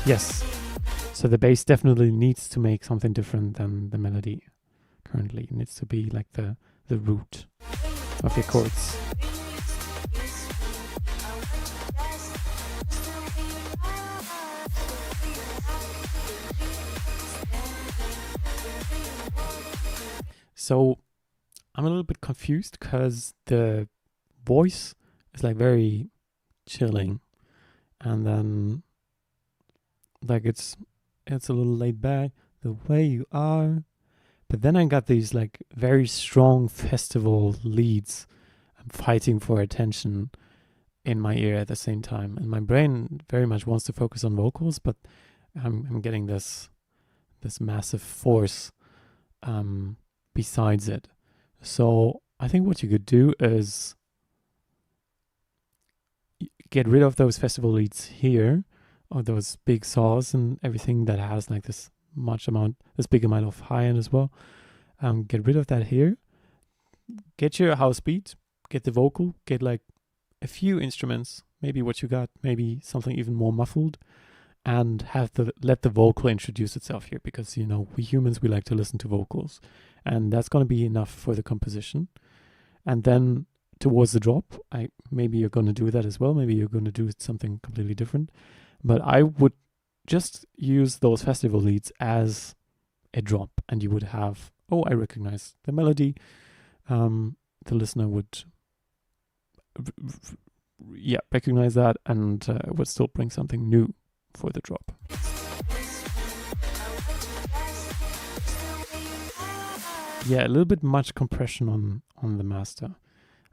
Yes. So the bass definitely needs to make something different than the melody currently. It needs to be like the root of your chords. So I'm a little bit confused because the voice is like very chilling, and then like it's a little laid back, the way you are. But then I got these like very strong festival leads. I'm fighting for attention in my ear at the same time, and my brain very much wants to focus on vocals, but I'm getting this massive force besides it. So I think what you could do is get rid of those festival leads here, or those big saws and everything that has like this big amount of high end as well. Get rid of that here. Get your house beat, get the vocal, get like a few instruments, maybe what you got, maybe something even more muffled, and let the vocal introduce itself here, because, you know, we humans, we like to listen to vocals, and that's going to be enough for the composition. And then towards the drop, maybe you're going to do that as well. Maybe you're going to do something completely different. But I would just use those festival leads as a drop, and you would have, I recognize the melody. The listener would recognize that, and would still bring something new for the drop. Yeah, a little bit much compression on the master,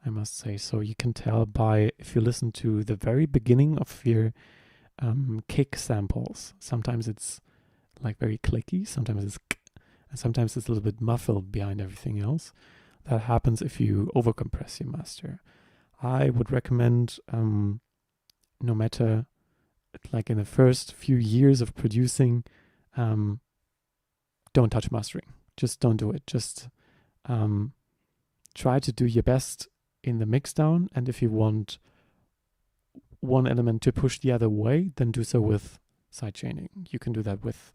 I must say. So you can tell if you listen to the very beginning of your kick samples, sometimes it's like very clicky, sometimes it's and sometimes it's a little bit muffled behind everything else. That happens if you overcompress your master. I would recommend, no matter, like in the first few years of producing, don't touch mastering. Just don't do it. Just try to do your best in the mixdown, and if you want one element to push the other way, then do so with sidechaining. You can do that with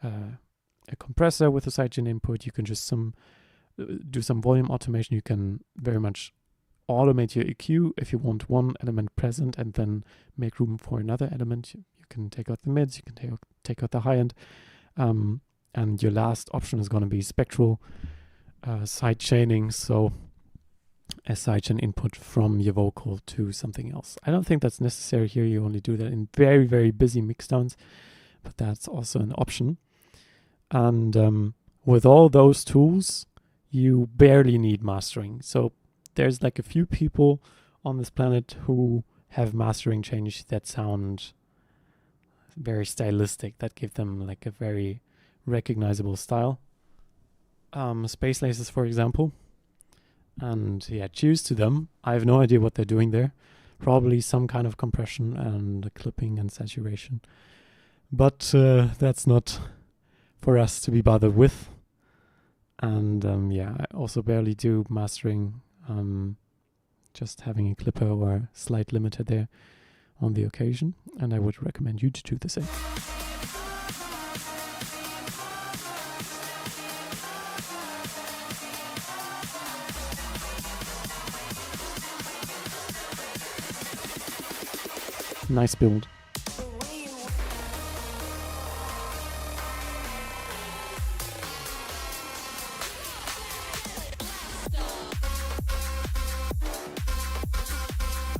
a compressor with a sidechain input. You can just do some volume automation. You can very much automate your EQ if you want one element present and then make room for another element. You can take out the mids, you can take out the high end, and your last option is going to be spectral sidechaining. So a sidechain input from your vocal to something else. I don't think that's necessary here. You only do that in very, very busy mixdowns, but that's also an option. And with all those tools, you barely need mastering. So there's like a few people on this planet who have mastering changes that sound very stylistic, that give them like a very recognizable style. Space Lasers, for example. And yeah, cheers to them. I have no idea what they're doing there. Probably some kind of compression and clipping and saturation. But that's not for us to be bothered with. And I also barely do mastering. Just having a clipper or a slight limiter there on the occasion. And I would recommend you to do the same. Nice build.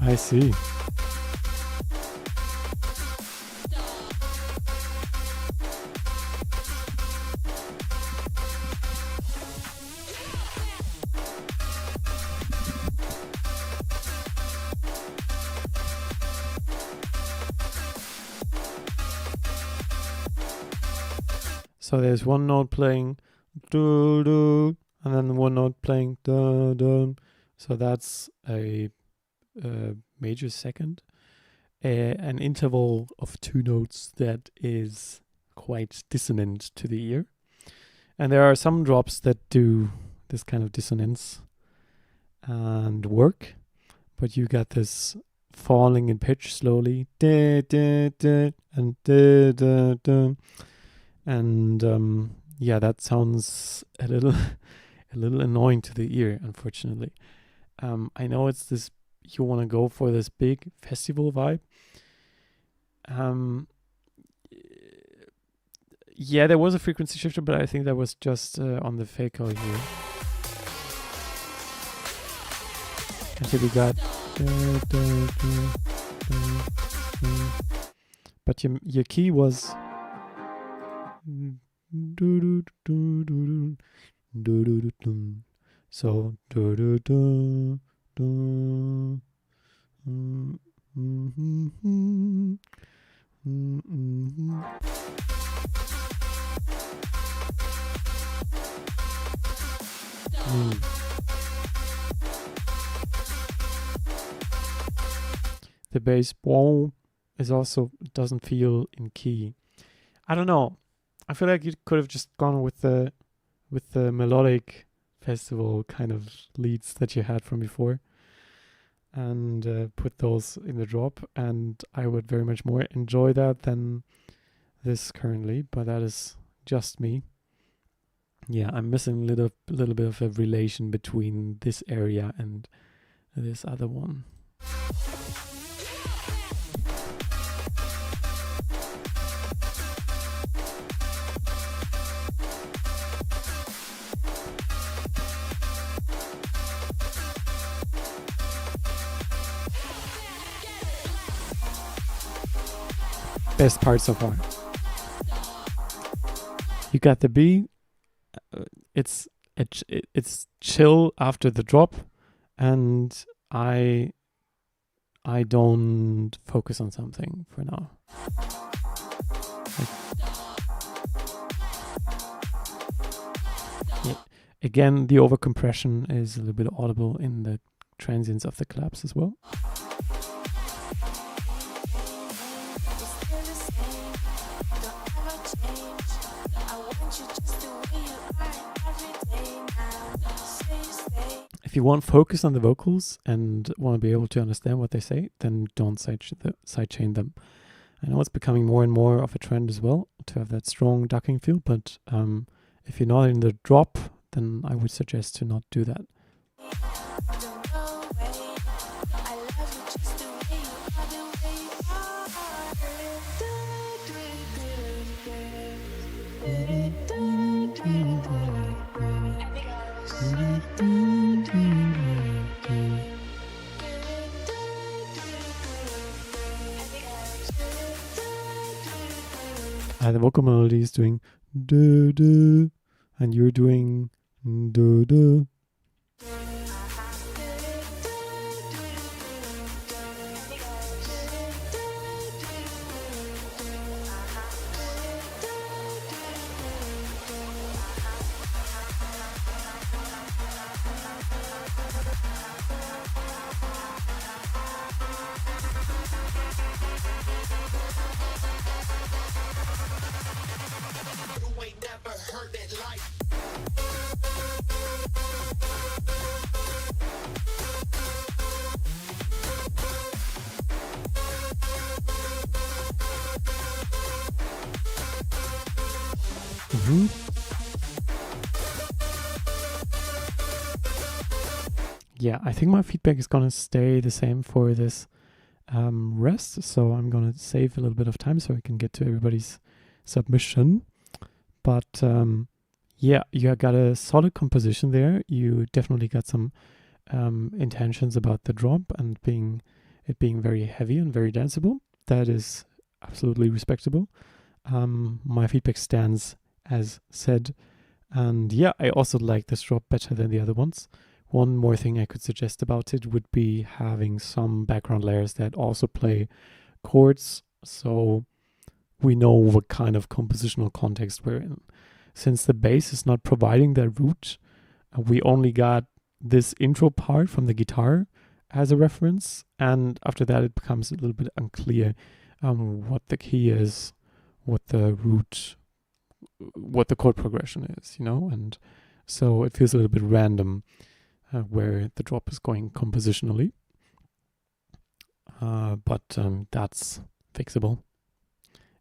I see. So there's one note playing do do, and then one note playing da da. So that's a major second, an interval of two notes that is quite dissonant to the ear. And there are some drops that do this kind of dissonance and work, but you got this falling in pitch slowly, da, da, da, and da, da, da. And yeah, that sounds a little annoying to the ear, unfortunately. I know it's this, you want to go for this big festival vibe. Yeah, there was a frequency shifter, but I think that was just on the fake out here. And here we got but your key was so the bass boom is also doesn't feel in key. I don't know. I feel like you could have just gone with the melodic festival kind of leads that you had from before, and put those in the drop. And I would very much more enjoy that than this currently. But that is just me. Yeah, I'm missing a little bit of a relation between this area and this other one. Best part so far. You got the B. It's chill after the drop, and I don't focus on something for now. Yeah. Again, the overcompression is a little bit audible in the transients of the claps as well. If you want focus on the vocals and want to be able to understand what they say, then don't sidechain them. I know it's becoming more and more of a trend as well to have that strong ducking feel, but if you're not in the drop, then I would suggest to not do that. The vocal melody is doing do do, and you're doing do do. Yeah, I think my feedback is gonna stay the same for this rest, so I'm gonna save a little bit of time so I can get to everybody's submission. But yeah, you got a solid composition there. You definitely got some intentions about the drop and it being very heavy and very danceable. That is absolutely respectable. My feedback stands as said, and yeah, I also like this drop better than the other ones. One more thing I could suggest about it would be having some background layers that also play chords. So we know what kind of compositional context we're in. Since the bass is not providing that root, we only got this intro part from the guitar as a reference, and after that it becomes a little bit unclear what the key is, what the root, what the chord progression is, you know, and so it feels a little bit random where the drop is going compositionally. But that's fixable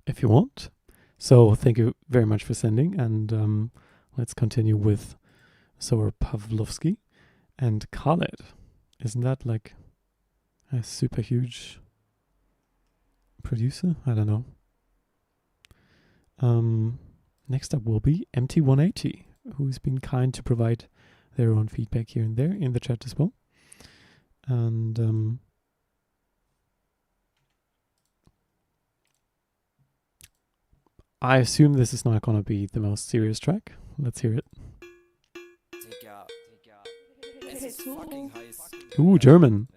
if you want. So thank you very much for sending, and let's continue with Zef Parisoto and Khaled. Isn't that like a super huge producer? I don't know. Next up will be MT180, who's been kind to provide their own feedback here and there in the chat as well. And I assume this is not going to be the most serious track. Let's hear it. Ooh, German.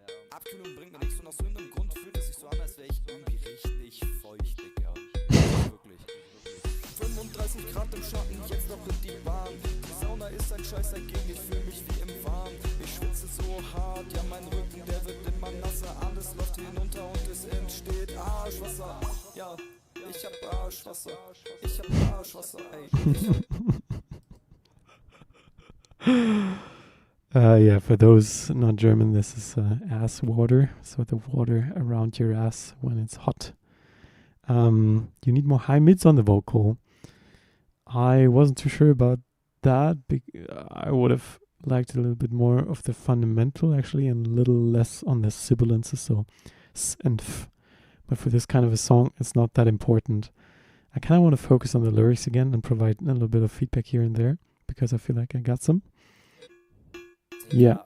Yeah, for those not German, this is ass water. So the water around your ass when it's hot. You need more high mids on the vocal. I wasn't too sure about that. I would have liked a little bit more of the fundamental actually, and a little less on the sibilances, so s and f. But for this kind of a song, it's not that important. I kind of want to focus on the lyrics again and provide a little bit of feedback here and there, because I feel like I got some. Yeah,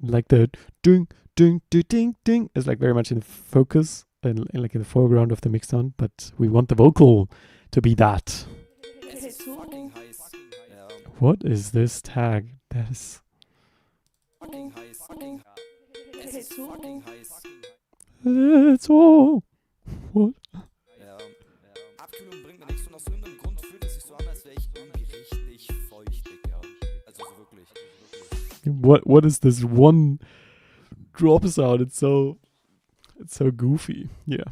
like the ding, ding, ding, ding, ding is like very much in focus and like in the foreground of the mix sound, but we want the vocal to be that. What is this tag? That is... It's all... What? What is this one drop sound? It's so goofy. Yeah.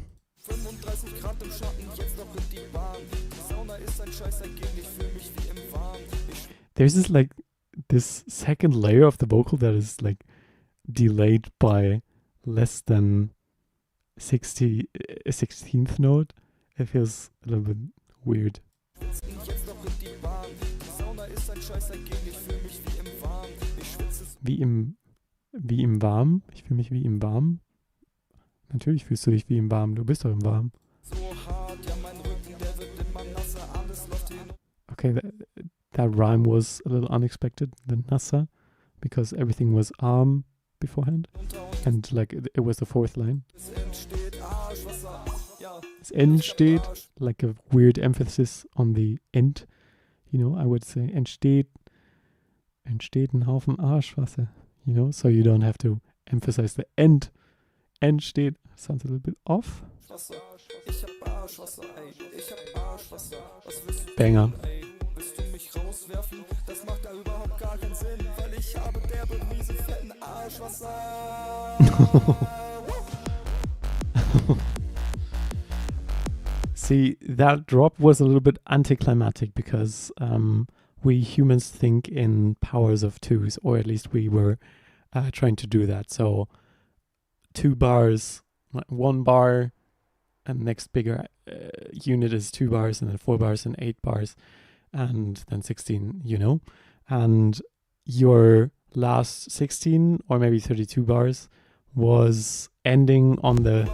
There's this like this second layer of the vocal that is like delayed by less than a 16th note. It feels a little bit weird. Wie im Warm. Ich fühle mich wie im Warm. Natürlich fühlst du dich wie im Warm. Du bist doch im Warm. Okay, that rhyme was a little unexpected, the Nasser, because everything was arm beforehand. And like it was the fourth line. Es entsteht, like a weird emphasis on the end. You know, I would say entsteht ein Haufen Arschwasser. You know, so you don't have to emphasize the end. Entsteht sounds a little bit off. Banger. See, that drop was a little bit anticlimactic because we humans think in powers of twos, or at least we were trying to do that. So 2 bars, 1 bar, and next bigger unit is 2 bars, and then 4 bars and 8 bars, and then 16, you know. And your last 16 or maybe 32 bars was ending on the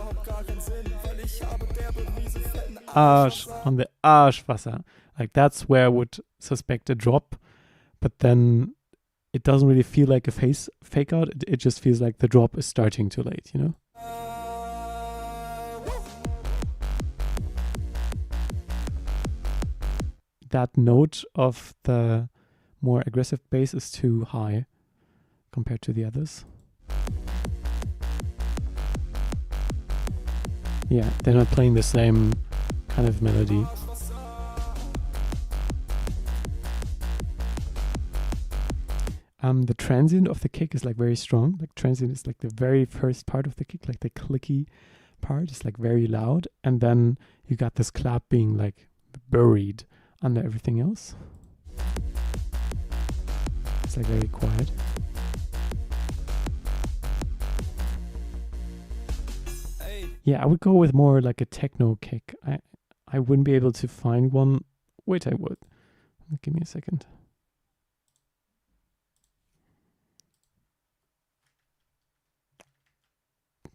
Arschwasser. Like that's where I would suspect a drop, but then it doesn't really feel like a fake out. It just feels like the drop is starting too late, you know? That note of the more aggressive bass is too high compared to the others. Yeah, they're not playing the same kind of melody. The transient of the kick is like very strong. Like transient is like the very first part of the kick, like the clicky part is like very loud, and then you got this clap being like buried under everything else. It's like very quiet. Yeah, I would go with more like a techno kick. I wouldn't be able to find one. Wait, I would. Give me a second.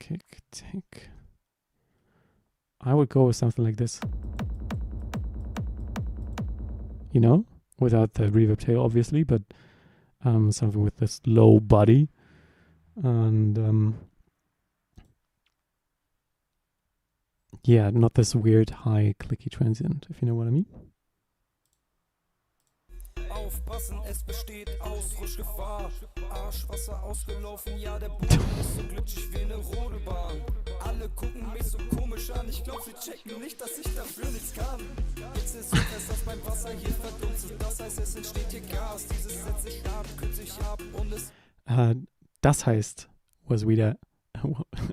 Kick, take. I would go with something like this. You know, without the reverb tail, obviously, but something with this low body and yeah, not this weird high clicky transient, if you know what I mean. Aufpassen, es besteht Ausrutschgefahr. Arschwasser ausgelaufen, ja, der Boden ist so glitschig wie eine Rodebahn. Alle gucken mich so komisch an, ich glaub, sie checken nicht, dass ich dafür nichts kann. Jetzt ist so fest, dass mein Wasser hier verdunstet, das heißt, es entsteht hier Gas. Dieses setzt sich ab, kühlt sich ab und es... Das heißt, was wieder...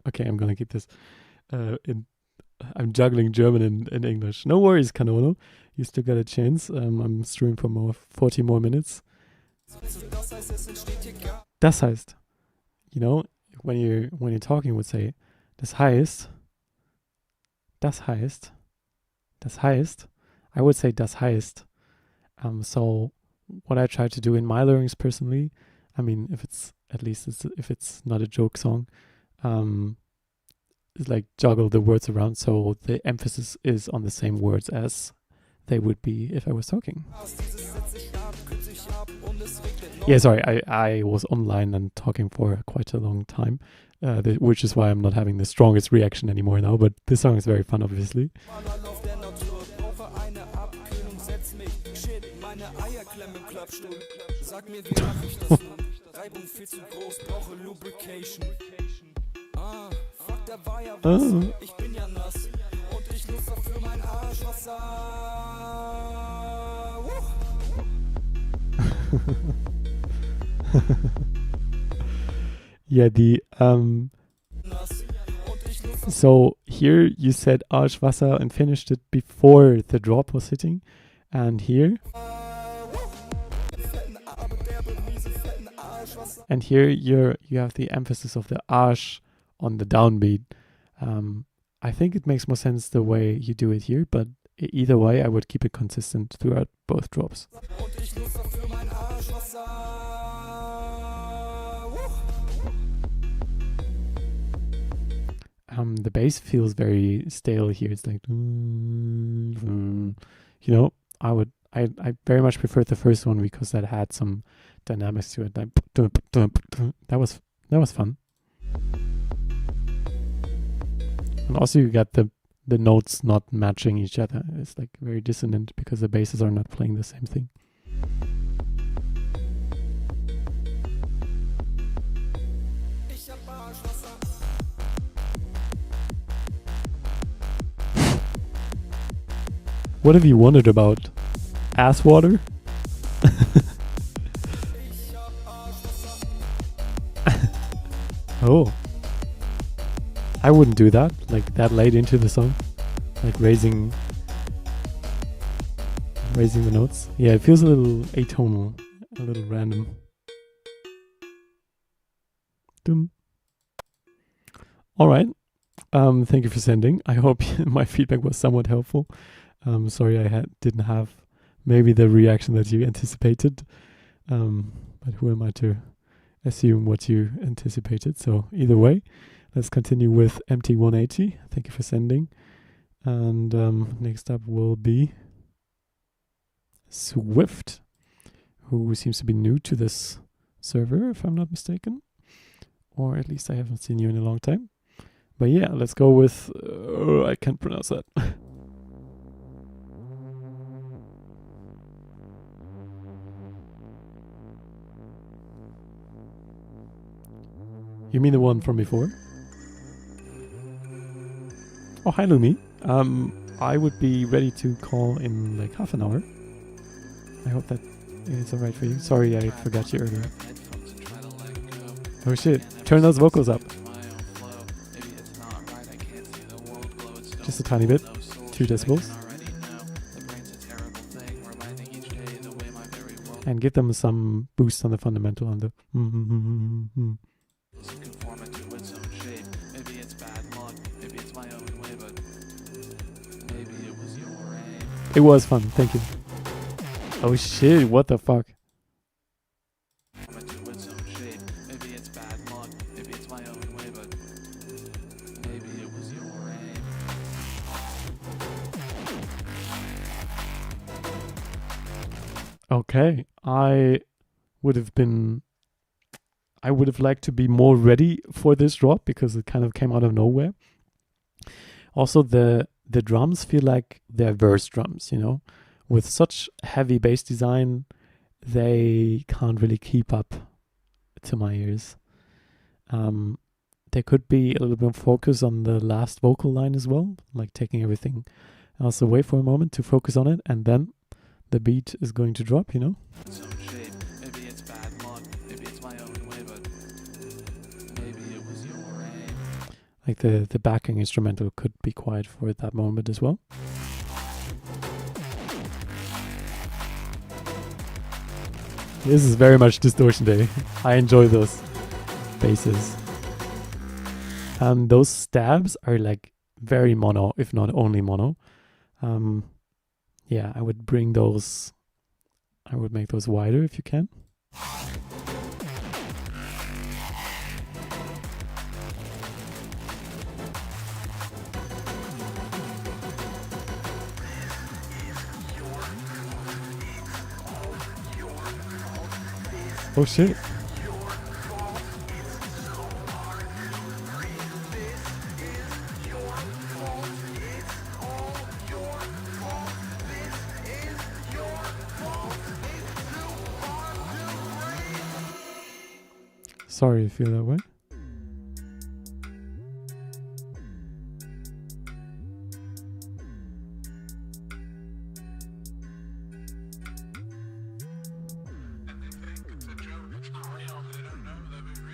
Okay, I'm gonna keep this I'm juggling German and English. No worries, Canono. You still got a chance. I'm streaming for 40 more minutes. Das heißt, you know, when you're talking, you would say, das heißt. I would say das heißt. So what I try to do in my learnings personally, I mean, if it's not a joke song, is like juggle the words around so the emphasis is on the same words as they would be if I was talking. Yeah, sorry, I was online and talking for quite a long time, which is why I'm not having the strongest reaction anymore now, but this song is very fun, obviously. Ich bin ja nass und ich nutze für mein Arschwasser. Yeah, so here you said Arschwasser and finished it before the drop was hitting, and here you have the emphasis of the Arsch on the downbeat. I think it makes more sense the way you do it here, but either way, I would keep it consistent throughout both drops. The bass feels very stale here. It's like, you know, I very much preferred the first one because that had some dynamics to it. Like, that was fun. And also you got the notes not matching each other. It's like very dissonant because the basses are not playing the same thing. What have you wondered about? Ass water? Oh. I wouldn't do that, like that late into the song. Like raising the notes. Yeah, it feels a little atonal, a little random. Dum. All right. Thank you for sending. I hope my feedback was somewhat helpful. Sorry I didn't have maybe the reaction that you anticipated. But who am I to assume what you anticipated? So either way, let's continue with MT180. Thank you for sending. And next up will be Swift, who seems to be new to this server, if I'm not mistaken. Or at least I haven't seen you in a long time. But yeah, let's go with... I can't pronounce that. You mean the one from before? Oh, hi, Lumi. I would be ready to call in like half an hour. I hope that is alright for you. Sorry, I forgot you earlier. Oh shit, turn those vocals up. Just a tiny bit, 2 decibels. And give them some boost on the fundamental on the It was fun, thank you. Oh shit, what the fuck? Okay, I would have liked to be more ready for this drop because it kind of came out of nowhere. Also, the drums feel like they're verse drums, you know? With such heavy bass design, they can't really keep up to my ears. There could be a little bit of focus on the last vocal line as well, like taking everything else away for a moment to focus on it, and then the beat is going to drop, you know? Like the backing instrumental could be quiet for that moment as well. This is very much Distortion Day. I enjoy those basses. Those stabs are like very mono, if not only mono. Yeah, I would make those wider if you can. Oh shit. Sorry you feel that way.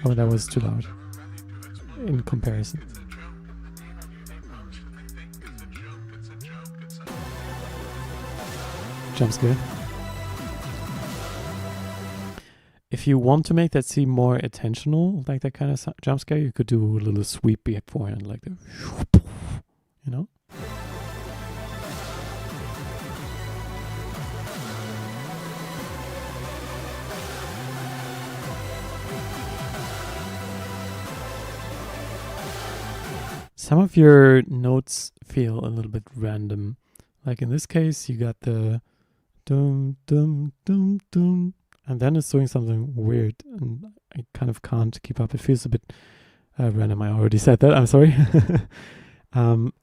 Oh, that was too loud in comparison. Jump scare. If you want to make that seem more attentional, like that kind of jump scare, you could do a little sweep before and like the, you know? Some of your notes feel a little bit random. Like in this case, you got the dum dum dum dum, and then it's doing something weird, and I kind of can't keep up. It feels a bit random. I already said that. I'm sorry.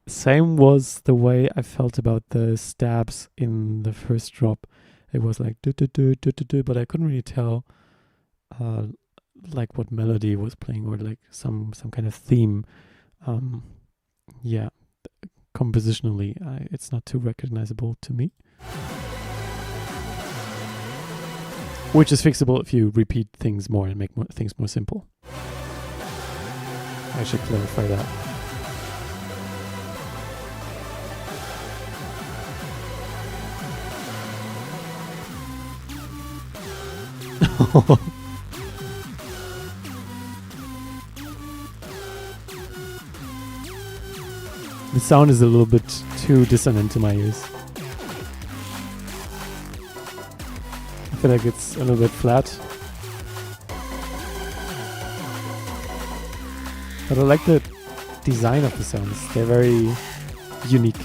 Same was the way I felt about the stabs in the first drop. It was like do do do do do do, but I couldn't really tell like what melody was playing or like some kind of theme. Yeah, compositionally, it's not too recognizable to me. Which is fixable if you repeat things more and make things more simple. I should clarify that. The sound is a little bit too dissonant to my ears. I feel like it's a little bit flat. But I like the design of the sounds. They're very unique.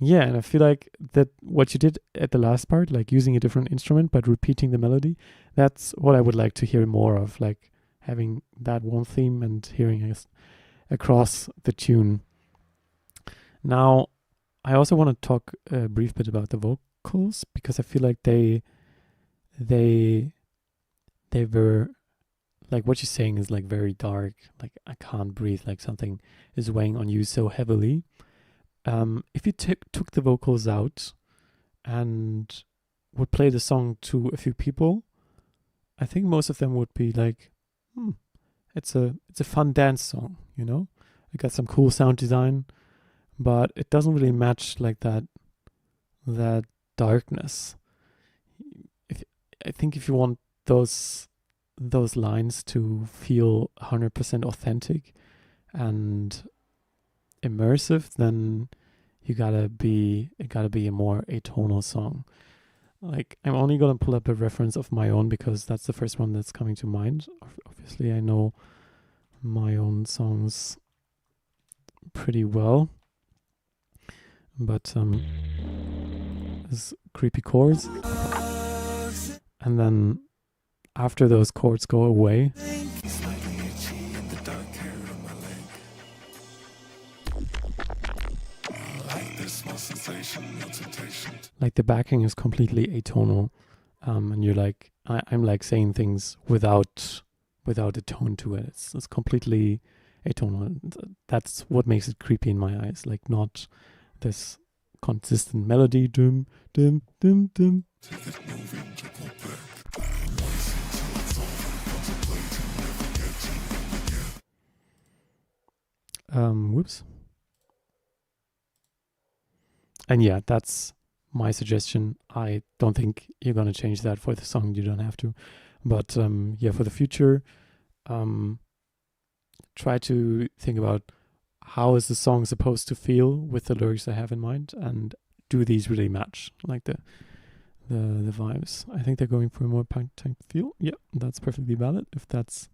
Yeah, and I feel like that what you did at the last part, like using a different instrument but repeating the melody, that's what I would like to hear more of, like having that one theme and hearing it across the tune. Now, I also want to talk a brief bit about the vocals because I feel like they were like what you're saying is like very dark, like I can't breathe, like something is weighing on you so heavily. If you took the vocals out and would play the song to a few people, I think most of them would be like, it's a fun dance song, you know? It got some cool sound design, but it doesn't really match like that darkness. I think if you want those lines to feel 100% authentic and immersive, then it gotta be a more atonal song. Like, I'm only gonna pull up a reference of my own because that's the first one that's coming to mind. Obviously, I know my own songs pretty well, but there's creepy chords, and then after those chords go away, like the backing is completely atonal, and you're like, I'm like saying things without a tone to it. It's completely atonal. That's what makes it creepy in my eyes. Like, not this consistent melody. Dum dum dum dum. Whoops. And yeah, that's my suggestion. I don't think you're gonna change that for the song. You don't have to. But yeah, for the future, try to think about how is the song supposed to feel with the lyrics I have in mind, and do these really match like the vibes? I think they're going for a more punk type feel. Yeah, that's perfectly valid if that's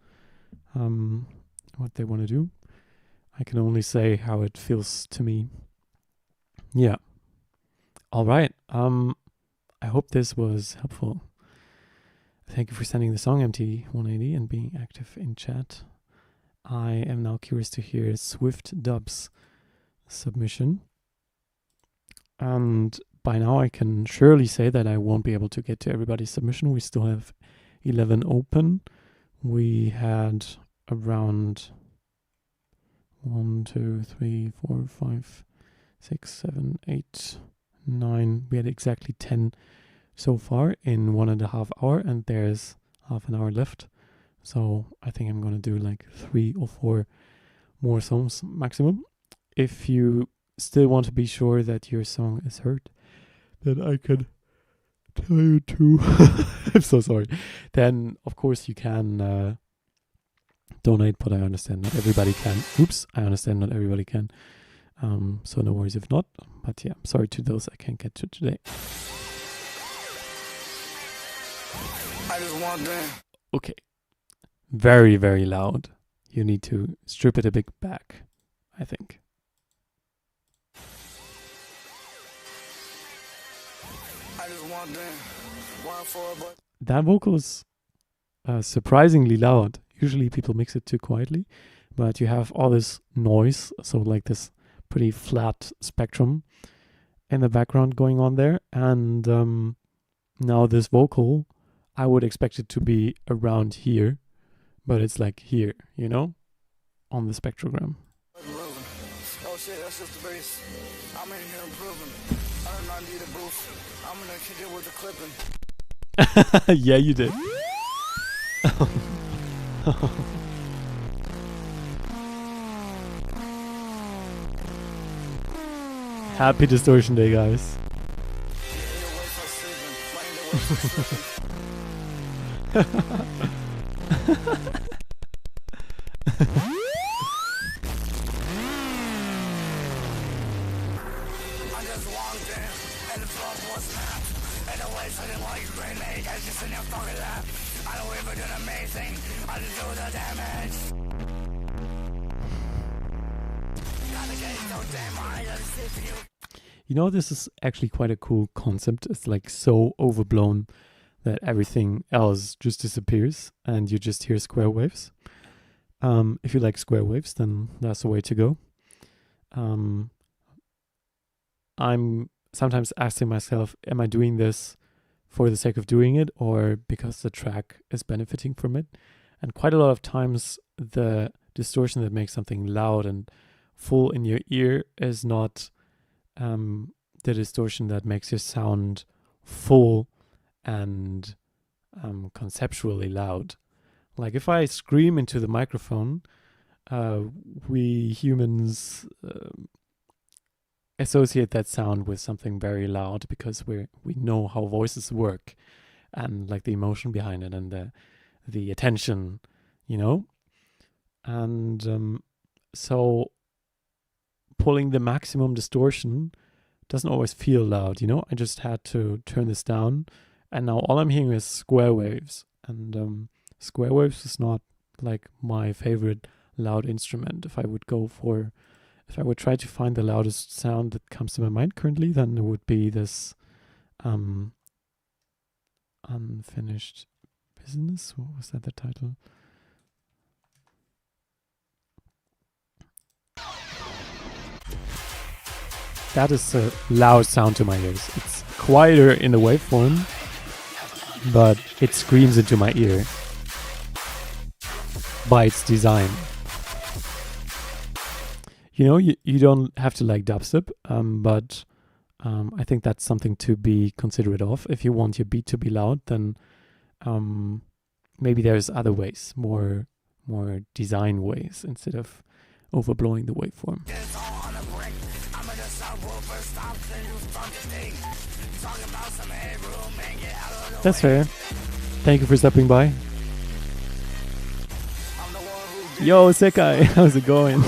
what they want to do. I can only say how it feels to me. Yeah. All right. I hope this was helpful. Thank you for sending the song MT180 and being active in chat. I am now curious to hear Swift Dub's submission. And by now I can surely say that I won't be able to get to everybody's submission. We still have 11 open. We had around 1, 2, 3, 4, 5, 6, 7, 8, 9. We had exactly 10 so far in 1.5 hours, and there's half an hour left. So I think I'm gonna do like 3 or 4 more songs maximum. If you still want to be sure that your song is heard, then I can tell you to I'm so sorry. Then of course you can donate, but I understand not everybody can. I understand not everybody can. So no worries if not. But yeah, sorry to those I can't get to today. I just want them. Okay. Very, very loud. You need to strip it a bit back, I think. I just want them. One for a but. That vocal is surprisingly loud. Usually people mix it too quietly, but you have all this noise, so like this pretty flat spectrum in the background going on there. And now this vocal, I would expect it to be around here, but it's like here, you know, on the spectrogram. Oh shit, that's just the bass. I'm in here improving. I do not need a boost. I'm gonna kick it with the clipping. Yeah, you did. Happy Distortion Day, guys. You know, this is actually quite a cool concept. It's like so overblown that everything else just disappears and you just hear square waves. If you like square waves, then that's the way to go. I'm sometimes asking myself, am I doing this for the sake of doing it or because the track is benefiting from it? And quite a lot of times the distortion that makes something loud and full in your ear is not the distortion that makes your sound full and conceptually loud. Like if I scream into the microphone, we humans associate that sound with something very loud because we know how voices work and like the emotion behind it and the attention, you know? And so pulling the maximum distortion doesn't always feel loud, you know? I just had to turn this down, and now all I'm hearing is square waves. And square waves is not like my favorite loud instrument. If I would try to find the loudest sound that comes to my mind currently, then it would be this Unfinished Business. What was that, the title? That is a loud sound to my ears. It's quieter in the waveform, but it screams into my ear by its design. You know, you don't have to like dubstep, but I think that's something to be considerate of. If you want your beat to be loud, then maybe there's other ways, more design ways, instead of overblowing the waveform. That's fair. Thank you for stopping by. Yo, Sekai, how's it going?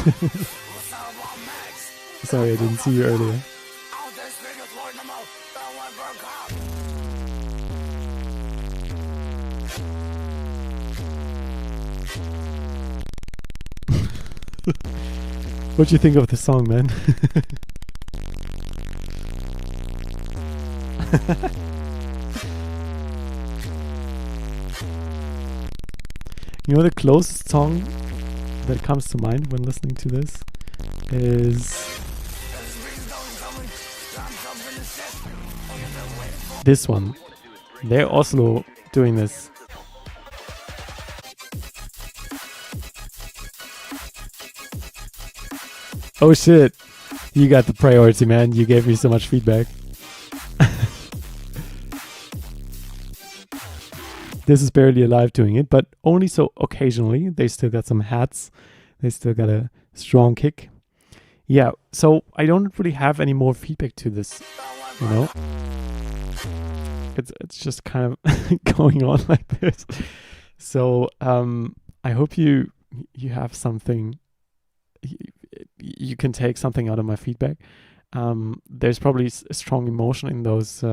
Sorry, I didn't see you earlier. What do you think of the song, man? You know, the closest song that comes to mind when listening to this is this one. They're also doing this. Oh shit, you got the priority, man. You gave me so much feedback. This is Barely Alive doing it, but only so occasionally. They still got some hats. They still got a strong kick. Yeah, so I don't really have any more feedback to this, you know? It's just kind of going on like this. So I hope you have something, you can take something out of my feedback. There's probably a strong emotion in those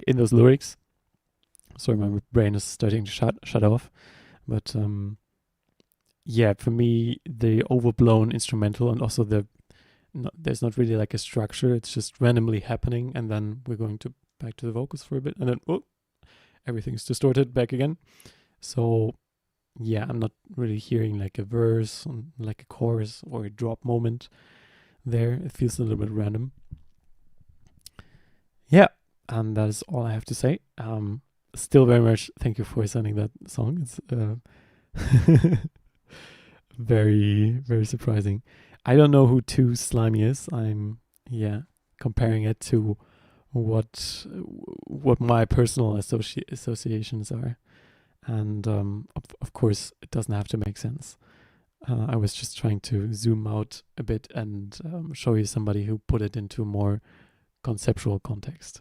in those lyrics. Sorry, my brain is starting to shut off. But yeah, for me, the overblown instrumental and also there's not really like a structure. It's just randomly happening, and then we're going to back to the vocals for a bit, and then everything's distorted back again. So yeah, I'm not really hearing like a verse, like a chorus or a drop moment there. It feels a little bit random. Yeah, and that is all I have to say. Still very much thank you for sending that song. It's very, very surprising. I don't know who Too Slimy is. I'm comparing it to what my personal associations are, and of course it doesn't have to make sense. I was just trying to zoom out a bit and show you somebody who put it into more conceptual context.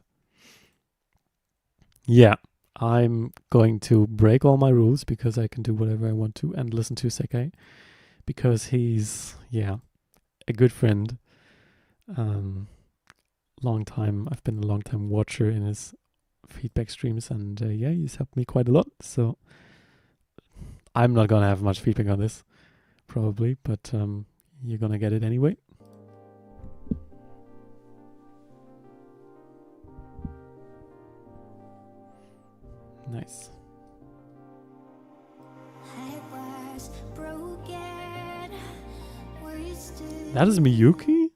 Yeah, I'm going to break all my rules because I can do whatever I want to and listen to Sekai because he's a good friend. I've been a long time watcher in his feedback streams, and he's helped me quite a lot. So I'm not gonna have much feedback on this probably, but you're gonna get it anyway. Nice. That is Miyuki?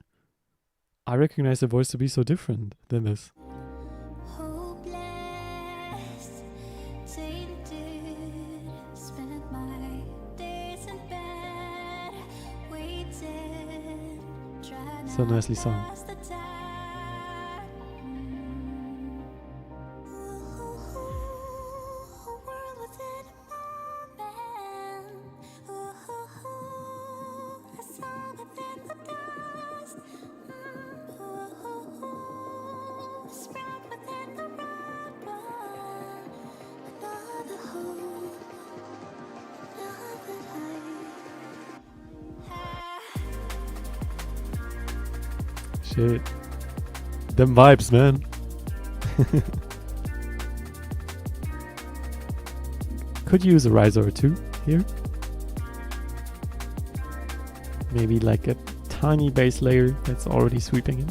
I recognize the voice to be so different than this. So nicely sung. Shit. Them vibes, man. Could use a riser or two here. Maybe like a tiny bass layer that's already sweeping in.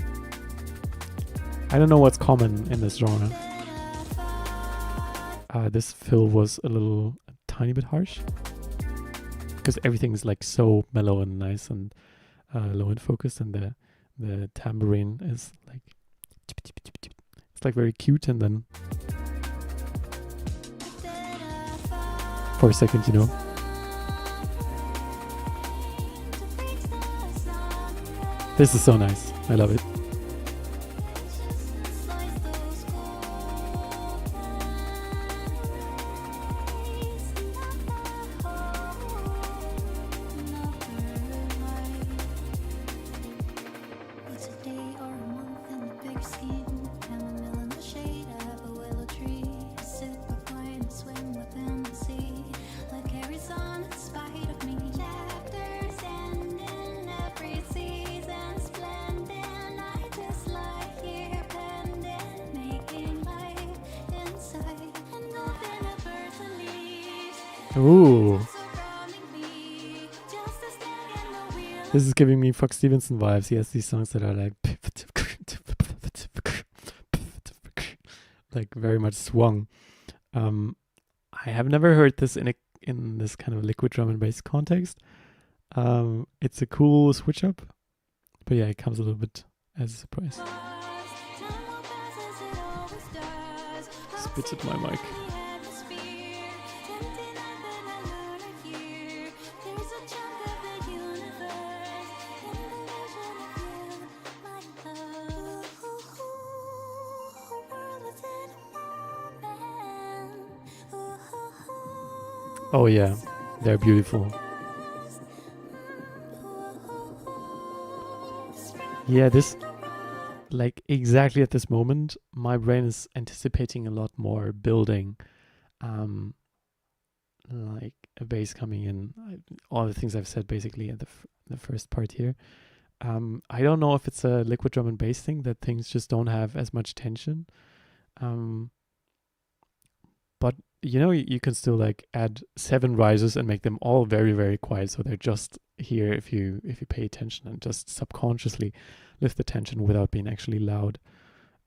I don't know what's common in this genre. This fill was a tiny bit harsh. Because everything's like so mellow and nice and low in focus, and the tambourine is like, it's like very cute, and then for a second, you know. This is so nice. I love it. Ooh. This is giving me Fox Stevenson vibes. He has these songs that are like very much swung. I have never heard this in this kind of liquid drum and bass context. It's a cool switch up, but yeah, it comes a little bit as a surprise. Spits at my mic. Oh yeah, they're beautiful. Yeah, this, like exactly at this moment, my brain is anticipating a lot more building, like a bass coming in, all the things I've said basically at the first part here. I don't know if it's a liquid drum and bass thing, that things just don't have as much tension. But you know, you can still like add 7 risers and make them all very, very quiet, so they're just here if you pay attention, and just subconsciously lift the tension without being actually loud.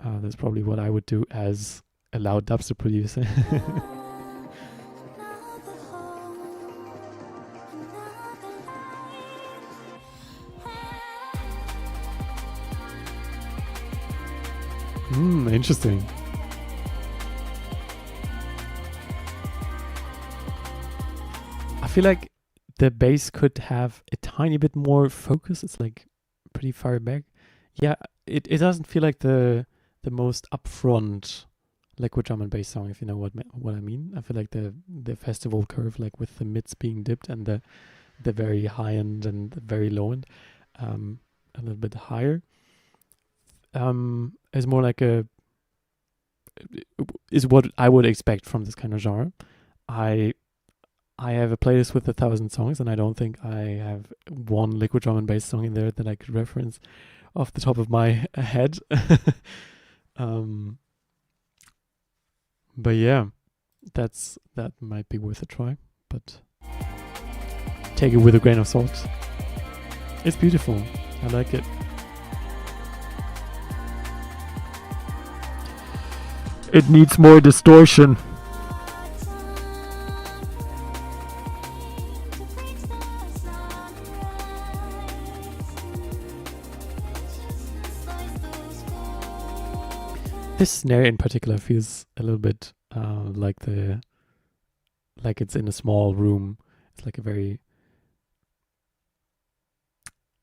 That's probably what I would do as a loud dubstep producer. Interesting. I feel like the bass could have a tiny bit more focus. It's like pretty far back. Yeah, it doesn't feel like the most upfront liquid drum and bass song, if you know what I mean. I feel like the festival curve, like with the mids being dipped and the very high end and the very low end, a little bit higher, is more like is what I would expect from this kind of genre. I have a playlist with 1,000 songs, and I don't think I have one liquid drum and bass song in there that I could reference off the top of my head. But yeah, that might be worth a try, but take it with a grain of salt. It's beautiful. I like it. It needs more distortion. This snare in particular feels a little bit like it's in a small room. It's like a very.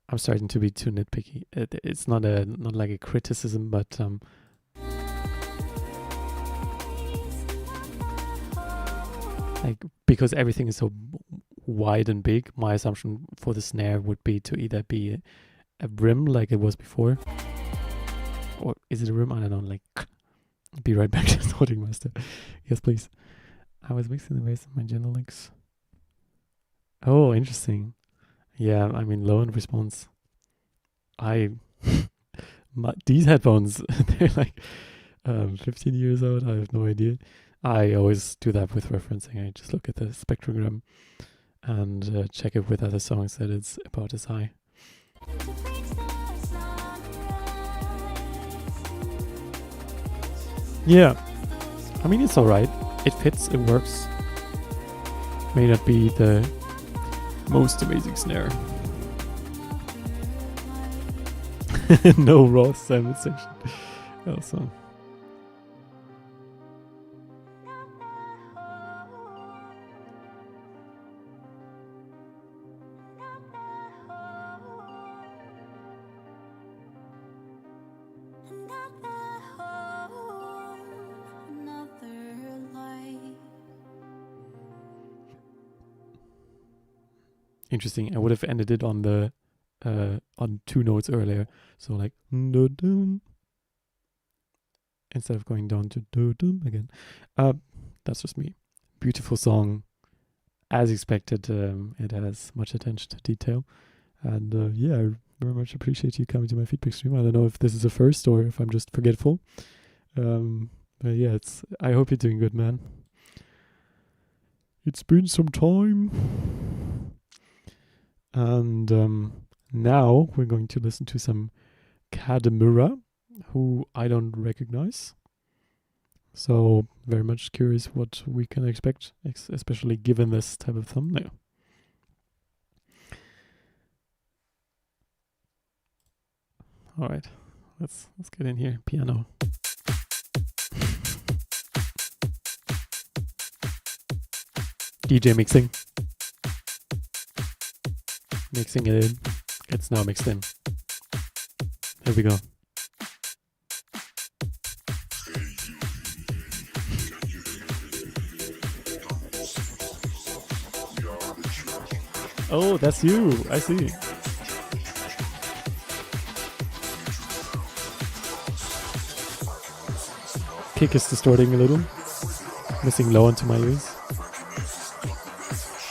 I'm starting to be too nitpicky. It's not like a criticism, but like because everything is so wide and big, my assumption for the snare would be to either be a rim like it was before, or is it a rim? I don't know. Like, be right back to Sorting Master. Yes, please. I was mixing the bass of my Genelix. Oh, interesting. Yeah, I mean, low end response. These headphones, they're like 15 years old. I have no idea. I always do that with referencing. I just look at the spectrogram and check it with other songs that it's about as high. Yeah, I mean, it's alright. It fits, it works. May not be the most amazing snare. No raw sample section. Also. Interesting. I would have ended it on the on 2 notes earlier, so like instead of going down to again. That's just me. Beautiful song, as expected. It has much attention to detail, and yeah, I very much appreciate you coming to my feedback stream. I don't know if this is a first or if I'm just forgetful. But yeah, I hope you're doing good, man. It's been some time. And now we're going to listen to some Kademura, who I don't recognize. So very much curious what we can expect, especially given this type of thumbnail. All right, let's get in here. Piano. DJ mixing. Mixing it in. It's now mixed in. Here we go. Oh, that's you. I see. Kick is distorting a little. Missing low onto my ears.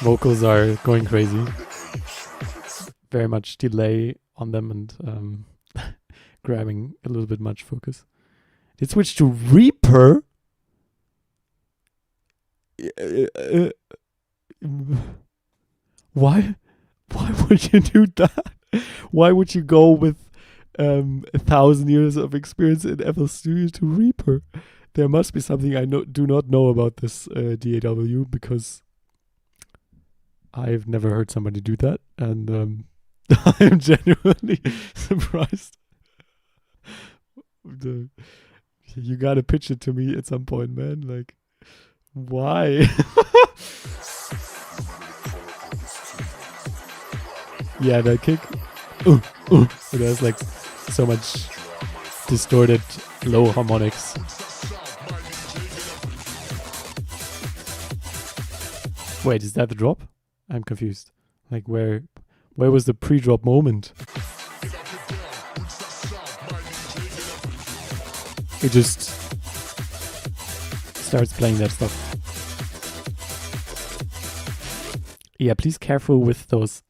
Vocals are going crazy. Very much delay on them and grabbing a little bit much focus. It switched to Reaper. Why would you do that? Why would you go with 1,000 years of experience in FL Studio to Reaper? There must be something I do not know about this DAW, because I've never heard somebody do that, and I'm genuinely surprised. You gotta pitch it to me at some point, man. Like, why? Yeah, that kick. It has like so much distorted low harmonics. Wait, is that the drop? I'm confused. Like, where was the pre-drop moment? It just starts playing that stuff. Yeah, please careful with those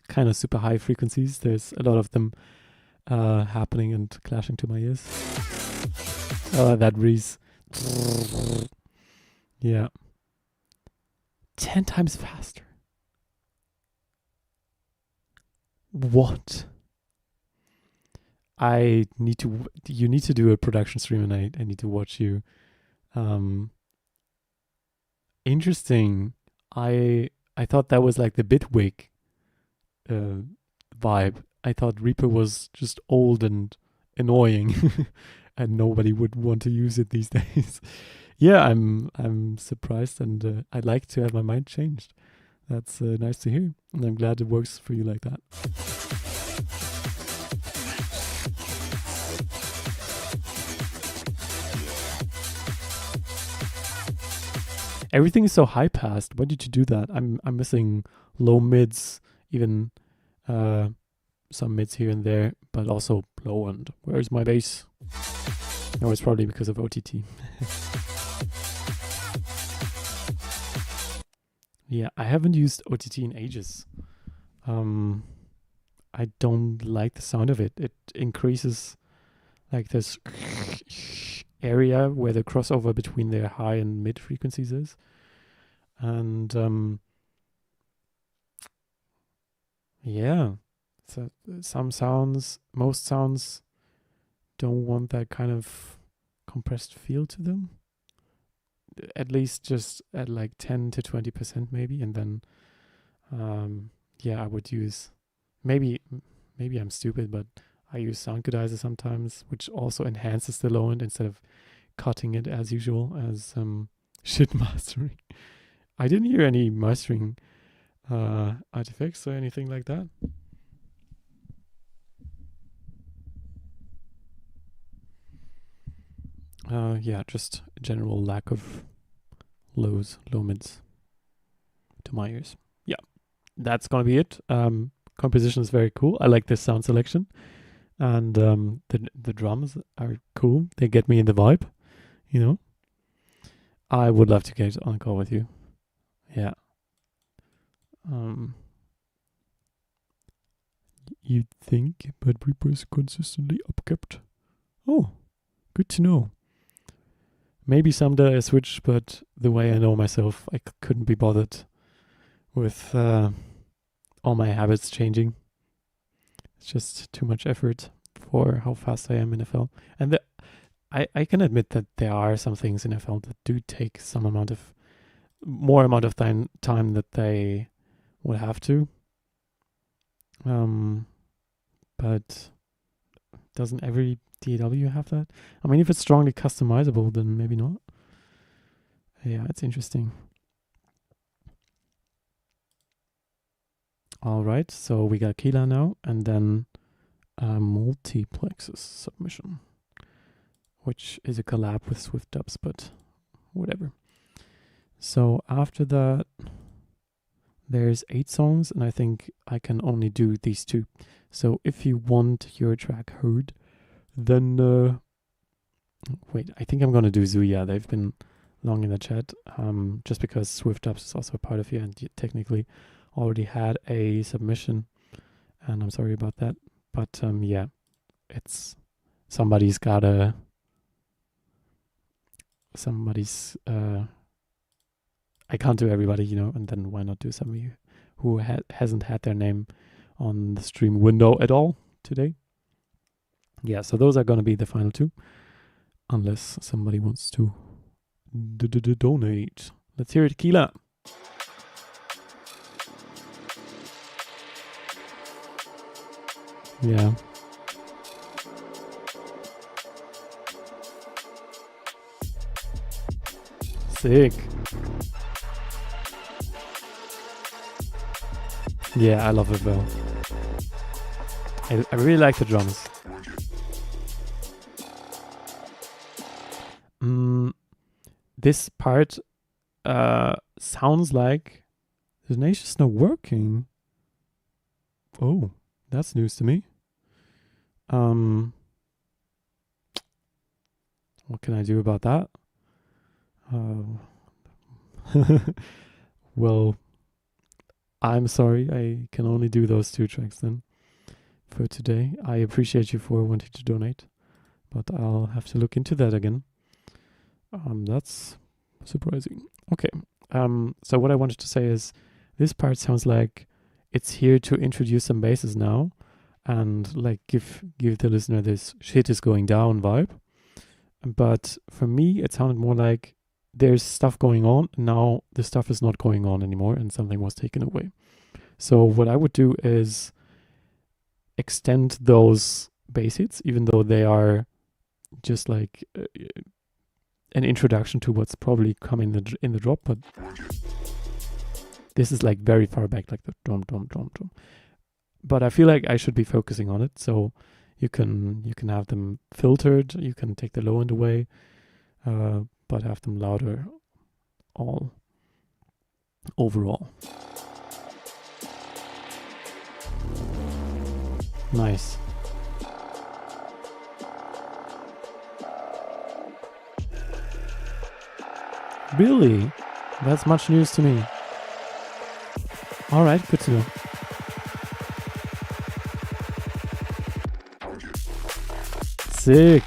kind of super high frequencies. There's a lot of them happening and clashing to my ears. That breeze. Yeah. 10 times faster. What? You need to do a production stream, and I need to watch you. Interesting. I thought that was like the Bitwig vibe. I thought Reaper was just old and annoying and nobody would want to use it these days. Yeah, I'm surprised, and I'd like to have my mind changed. That's nice to hear, and I'm glad it works for you like that. Everything is so high passed. Why did you do that? I'm missing low mids, even some mids here and there, but also low end. Where's my bass? No, it's probably because of OTT. Yeah, I haven't used OTT in ages. I don't like the sound of it. It increases like this area where the crossover between their high and mid frequencies is. And yeah, so some sounds, most sounds don't want that kind of compressed feel to them. At least just at like 10 to 20% maybe. And then, yeah, I would use, maybe I'm stupid, but I use Sound Goodizer sometimes, which also enhances the low end instead of cutting it as usual as shit mastering. I didn't hear any mastering artifacts or anything like that. Yeah, just a general lack of low mids to my ears. Yeah, that's gonna be it. Composition is very cool. I like this sound selection, and the drums are cool. They get me in the vibe, you know. I would love to get on a call with you. Yeah. You'd think, but Reaper is consistently upkept. Oh, good to know. Maybe someday I switch, but the way I know myself, I couldn't be bothered with all my habits changing. It's just too much effort for how fast I am in FL. And I can admit that there are some things in FL that do take more amount of time that they would have to. But doesn't every DAW have that? I mean, if it's strongly customizable, then maybe not. Yeah, it's interesting. All right, so we got Kila now, and then a multiplexes submission, which is a collab with Swift Dubs, but whatever. So after that, there's 8 songs, and I think I can only do these 2. So if you want your track heard, then wait, I think I'm gonna do Zuya. They've been long in the chat, just because Swift Dubs is also a part of here, and technically already had a submission, and I'm sorry about that. But yeah, it's somebody's. I can't do everybody, you know, and then why not do somebody who hasn't had their name on the stream window at all today? Yeah, so those are going to be the final 2, unless somebody wants to donate. Let's hear it, Kila. Yeah. Sick. Yeah, I love it well. I really like the drums. This part sounds like the nation's not working. Oh, that's news to me. What can I do about that? Well, I'm sorry. I can only do those 2 tracks then for today. I appreciate you for wanting to donate, but I'll have to look into that again. That's surprising. Okay. So what I wanted to say is this part sounds like it's here to introduce some basses now and like give the listener this shit is going down vibe. But for me, it sounded more like there's stuff going on. Now the stuff is not going on anymore and something was taken away. So what I would do is extend those bass hits, even though they are just like an introduction to what's probably coming in the drop, but this is like very far back, like the drum, drum, drum, drum. But I feel like I should be focusing on it, so you can have them filtered, you can take the low end away, but have them louder all overall. Nice. Really? That's much news to me. Alright, good to know. Sick.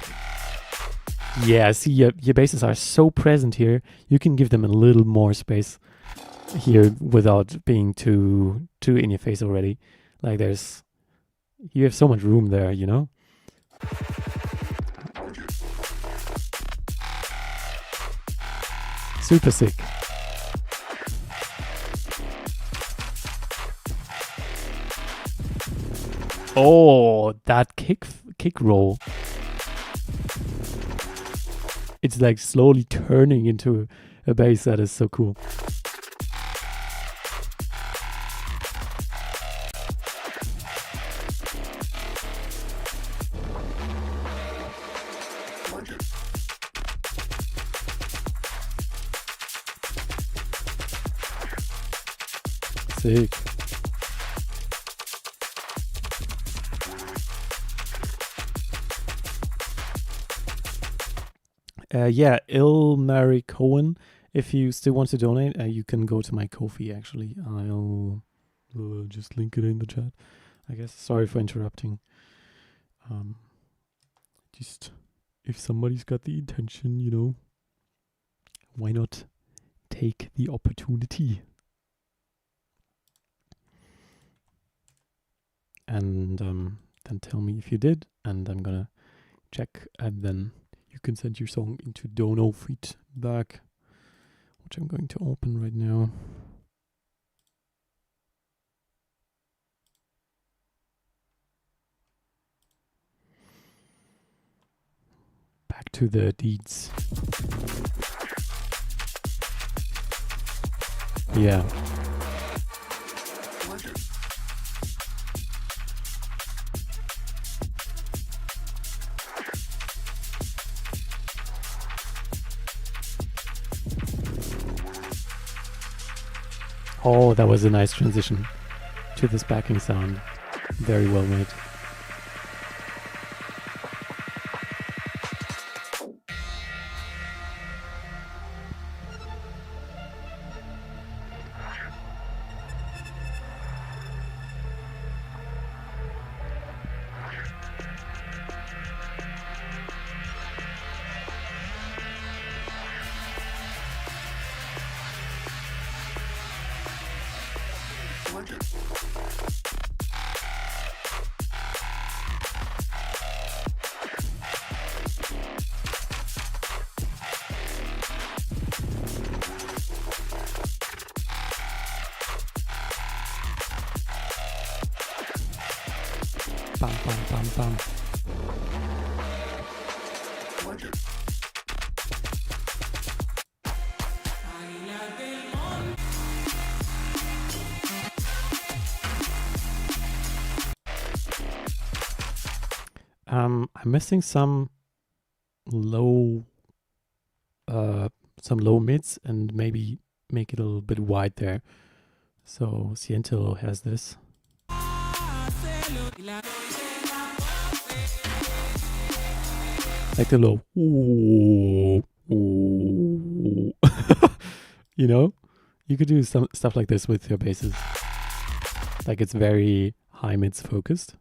Yeah, see, your basses are so present here. You can give them a little more space here without being too in your face already. Like you have so much room there, you know? Super sick. Oh, that kick roll. It's like slowly turning into a bass that is so cool. Sick. Yeah, Ilmary Cohen. If you still want to donate, you can go to my Ko-fi, actually. I'll just link it in the chat, I guess. Sorry for interrupting. Just, if somebody's got the intention, you know, why not take the opportunity? And then tell me if you did, and I'm gonna check, and then you can send your song into Dono feedback, which I'm going to open right now. Back to the deeds. Yeah. Oh, that was a nice transition to this backing sound. Very well made. Bam, bam, bam, bam. I'm missing some low mids and maybe make it a little bit wide there. So Ciento has this. Like the low. Ooh, ooh. You know? You could do some stuff like this with your basses. Like it's very high mids focused.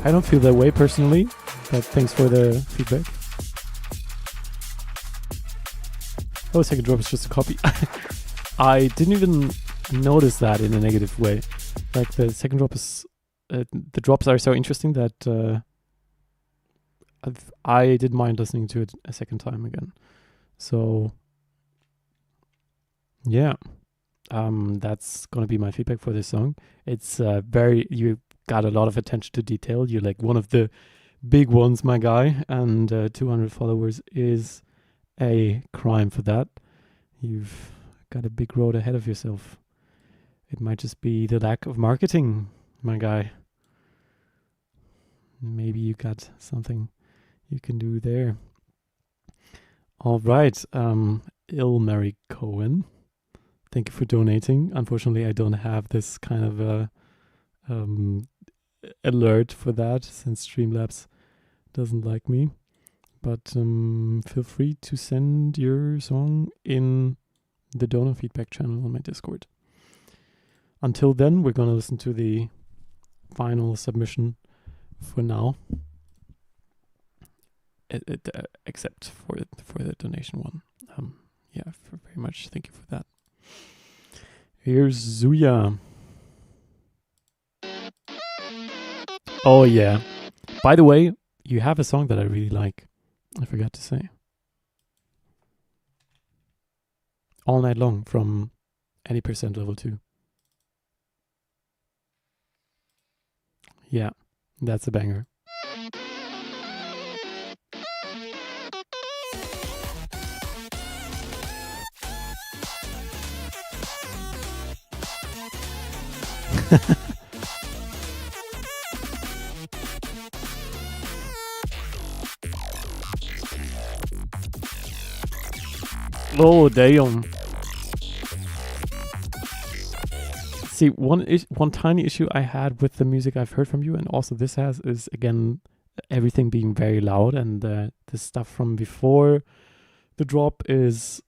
I don't feel that way personally, but thanks for the feedback. Oh, second drop is just a copy. I didn't even notice that in a negative way. Like the second drop is, the drops are so interesting that I didn't mind listening to it a second time again. So, yeah, That's gonna be my feedback for this song. It's you got a lot of attention to detail. You're like one of the big ones, my guy, and 200 followers is a crime for that. You've got a big road ahead of yourself. It might just be the lack of marketing, my guy. Maybe you got something you can do there. All right, Mary Cohen, thank you for donating. Unfortunately, I don't have this kind of alert for that since Streamlabs doesn't like me. But feel free to send your song in the donor feedback channel on my Discord. Until then, we're going to listen to the final submission for now. Except for the donation one. Very much. Thank you for that. Here's Zuya. Oh yeah. By the way, you have a song that I really like. I forgot to say. All Night Long from Any Percent Level 2. Yeah, that's a banger. Oh, damn. See, one tiny issue I had with the music I've heard from you, and also this has, is again everything being very loud, and the stuff from before the drop is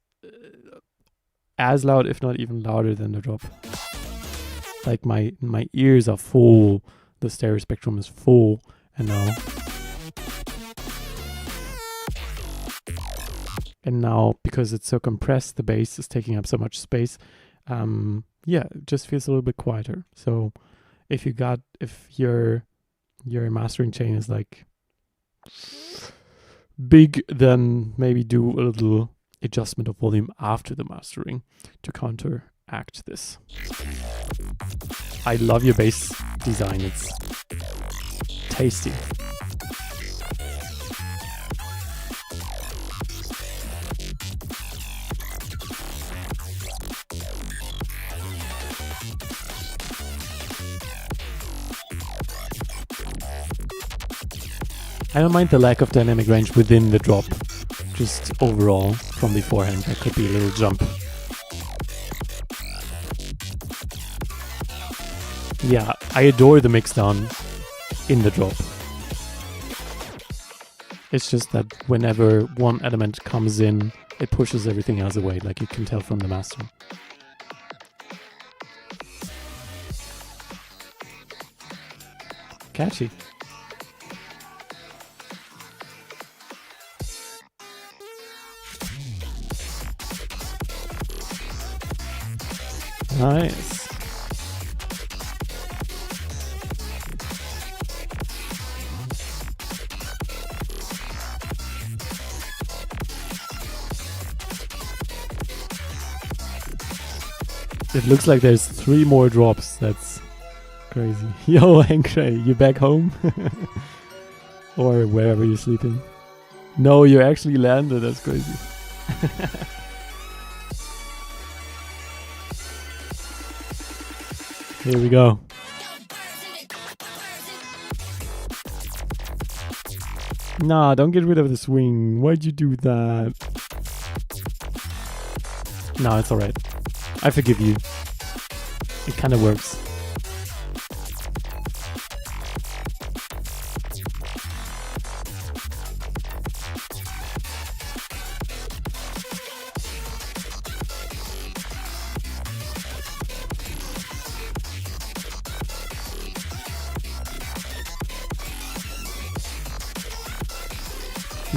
as loud, if not even louder than the drop. Like my ears are full, the stereo spectrum is full, and now because it's so compressed, the bass is taking up so much space. It just feels a little bit quieter. So if your mastering chain is like big, then maybe do a little adjustment of volume after the mastering to counteract this. I love your bass design. It's tasty. I don't mind the lack of dynamic range within the drop. Just overall, from beforehand, there could be a little jump. Yeah, I adore the mixdown in the drop. It's just that whenever one element comes in, it pushes everything else away, like you can tell from the master. Catchy. Nice. It looks like there's 3 more drops. That's crazy. Yo, Hankray, you back home? Or wherever you're sleeping? No, you actually landed. That's crazy. Here we go. Nah, don't get rid of the swing. Why'd you do that? No, it's alright. I forgive you. It kind of works.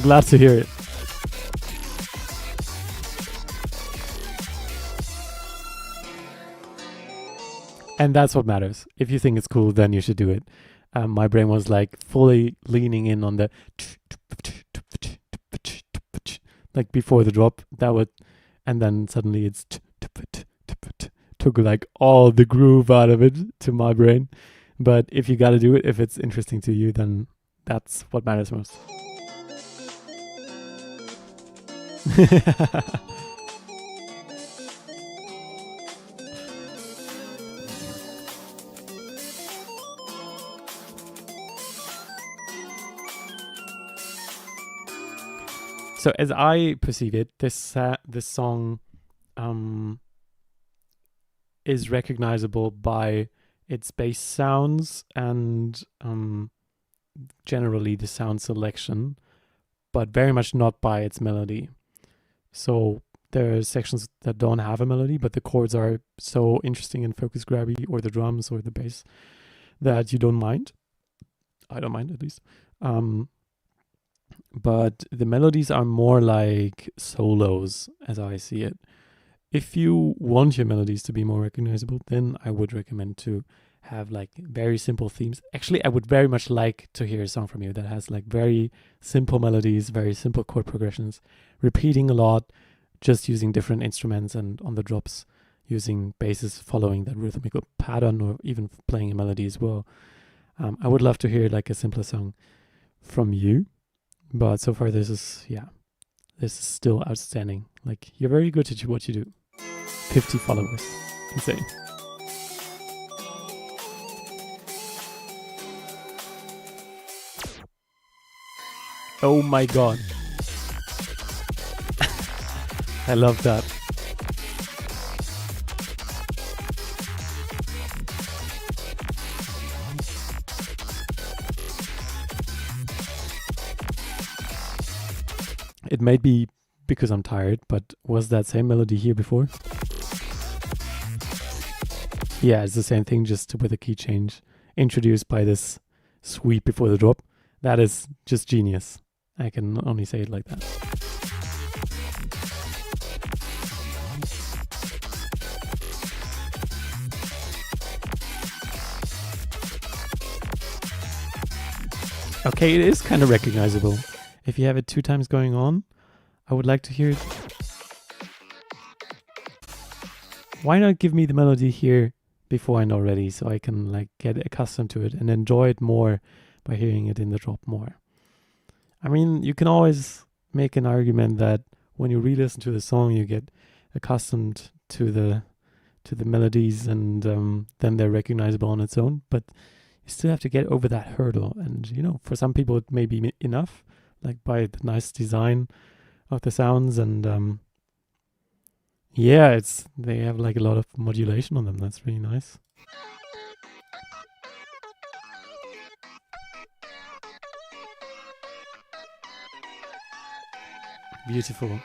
Glad to hear it. And that's what matters. If you think it's cool, then you should do it. My brain was like fully leaning in on the like before the drop. That would, and then suddenly it's took like all the groove out of it to my brain. But if you gotta do it, if it's interesting to you, then that's what matters most. So as I perceive it, this song is recognizable by its bass sounds and generally the sound selection, but very much not by its melody. So there are sections that don't have a melody, but the chords are so interesting and focus grabby, or the drums or the bass, that you don't mind. I don't mind, at least. But the melodies are more like solos, as I see it. If you want your melodies to be more recognizable, then I would recommend to have like very simple themes. Actually, I would very much like to hear a song from you that has like very simple melodies, very simple chord progressions, repeating a lot, just using different instruments, and on the drops using basses following that rhythmical pattern, or even playing a melody as well. I would love to hear like a simpler song from you. But so far, this is still outstanding. Like, you're very good at what you do. 50 followers. Insane. Oh my god. I love that. It might be because I'm tired, but was that same melody here before? Yeah, it's the same thing, just with a key change introduced by this sweep before the drop. That is just genius. I can only say it like that. Okay, it is kind of recognizable. If you have it 2 times going on, I would like to hear it. Why not give me the melody here before I know already, so I can like get accustomed to it and enjoy it more by hearing it in the drop more. I mean, you can always make an argument that when you re-listen to the song, you get accustomed to the melodies, and then they're recognizable on its own. But you still have to get over that hurdle. And you know, for some people, it may be enough, like by the nice design of the sounds, and yeah, they have like a lot of modulation on them. That's really nice. Beautiful.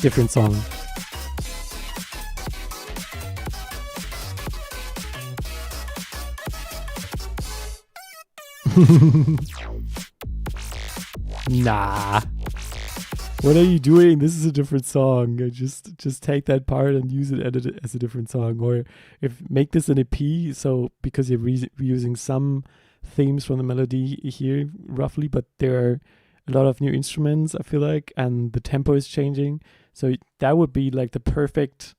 Different song. Nah. What are you doing? This is a different song. Just take that part and use it as a different song. Or make this an EP, so because you're reusing some themes from the melody here roughly, but there are a lot of new instruments, I feel like, and the tempo is changing. So that would be like the perfect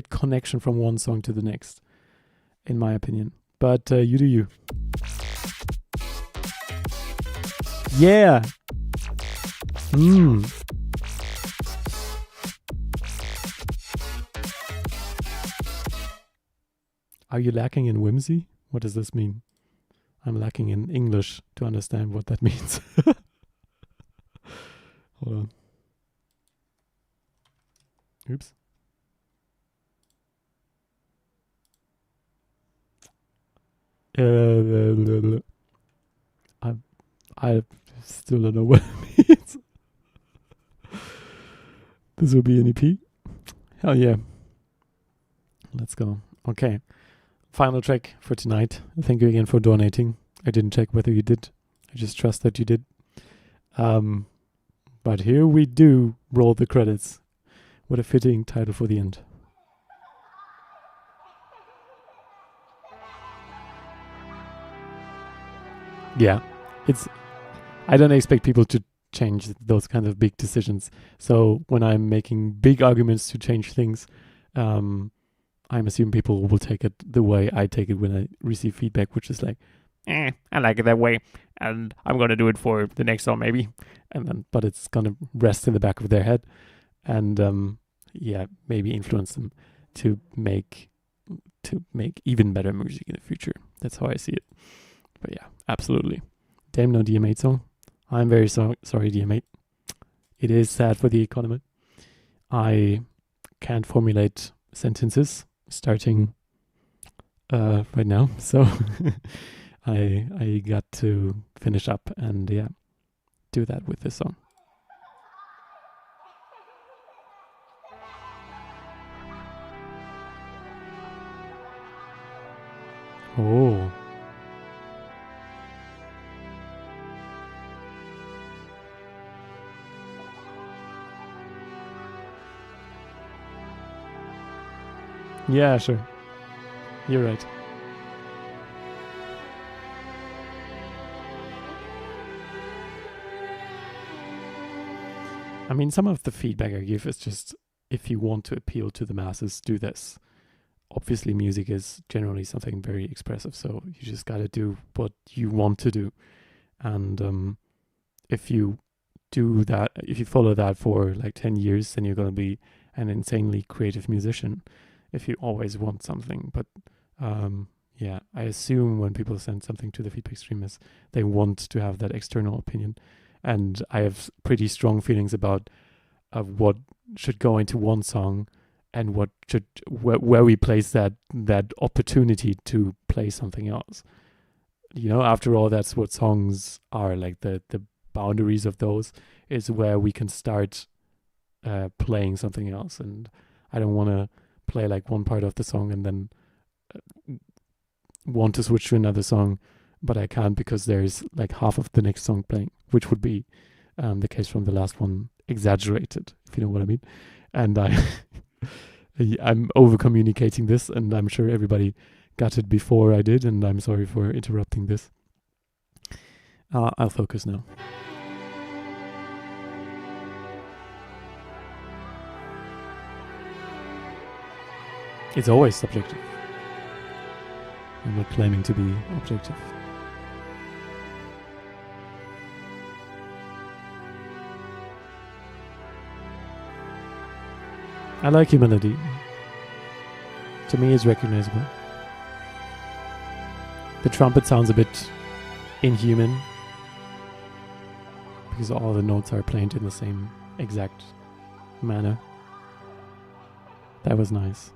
connection from one song to the next, in my opinion. But you do you. Yeah. Are you lacking in whimsy? What does this mean? I'm lacking in English to understand what that means. Hold on. Oops. I still don't know what it means. This will be an EP. Hell yeah. Let's go. Okay. Final track for tonight. Thank you again for donating. I didn't check whether you did. I just trust that you did. But here we do roll the credits. What a fitting title for the end. yeah, I don't expect people to change those kinds of big decisions. So when I'm making big arguments to change things, I'm assuming people will take it the way I take it when I receive feedback, which is like, I like it that way, and I'm gonna do it for the next song maybe, and then but it's gonna rest in the back of their head, and maybe influence them to make even better music in the future. That's how I see it. But yeah, absolutely. Damn no dear mate song. I'm very sorry, dear mate. It is sad for the economy. I can't formulate sentences starting right now, so I got to finish up and do that with this song. Oh. Yeah, sure. You're right. I mean, some of the feedback I give is just, if you want to appeal to the masses, do this. Obviously, music is generally something very expressive, so you just gotta do what you want to do. And if you do that, if you follow that for like 10 years, then you're gonna be an insanely creative musician if you always want something. But I assume when people send something to the feedback stream is they want to have that external opinion. And I have pretty strong feelings about what should go into one song and what should where we place that opportunity to play something else. You know, after all, that's what songs are. Like the boundaries of those is where we can start playing something else. And I don't want to play like one part of the song and then want to switch to another song, but I can't because there's like half of the next song playing, which would be the case from the last one, exaggerated, if you know what I mean. And I'm over communicating this, and I'm sure everybody got it before I did, and I'm sorry for interrupting this. I'll focus now. It's always subjective. I'm not claiming to be objective. I like your melody. To me, it's recognizable. The trumpet sounds a bit inhuman because all the notes are played in the same exact manner. That was nice.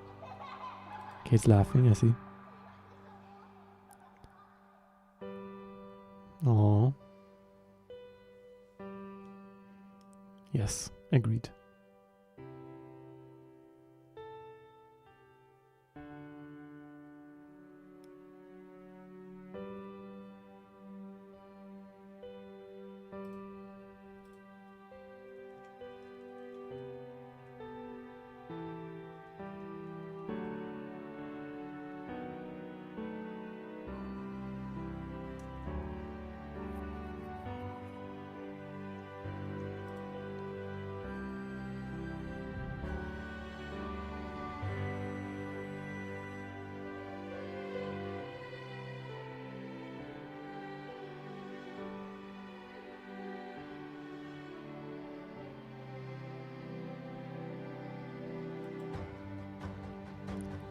Kate's laughing, I see. Oh. Yes, agreed.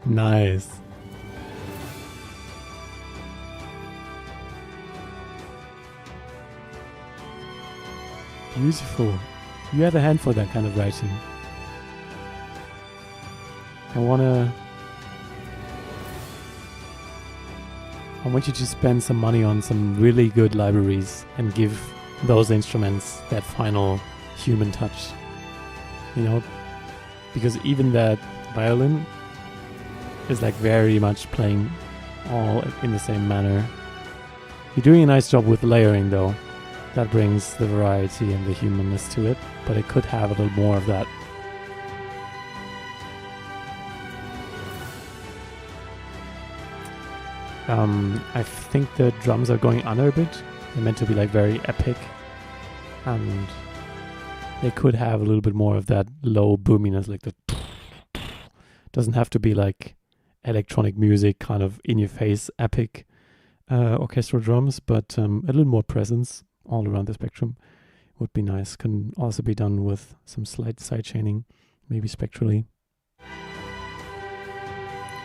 Nice. Beautiful. You have a hand for that kind of writing. I want you to spend some money on some really good libraries and give those instruments that final human touch. You know, because even that violin is like very much playing all in the same manner. You're doing a nice job with layering though. That brings the variety and the humanness to it, but it could have a little more of that. I think the drums are going under a bit. They're meant to be like very epic, and they could have a little bit more of that low boominess, like the doesn't have to be like electronic music, kind of in your face epic orchestral drums, but a little more presence all around the spectrum would be nice. Can also be done with some slight side chaining, maybe spectrally.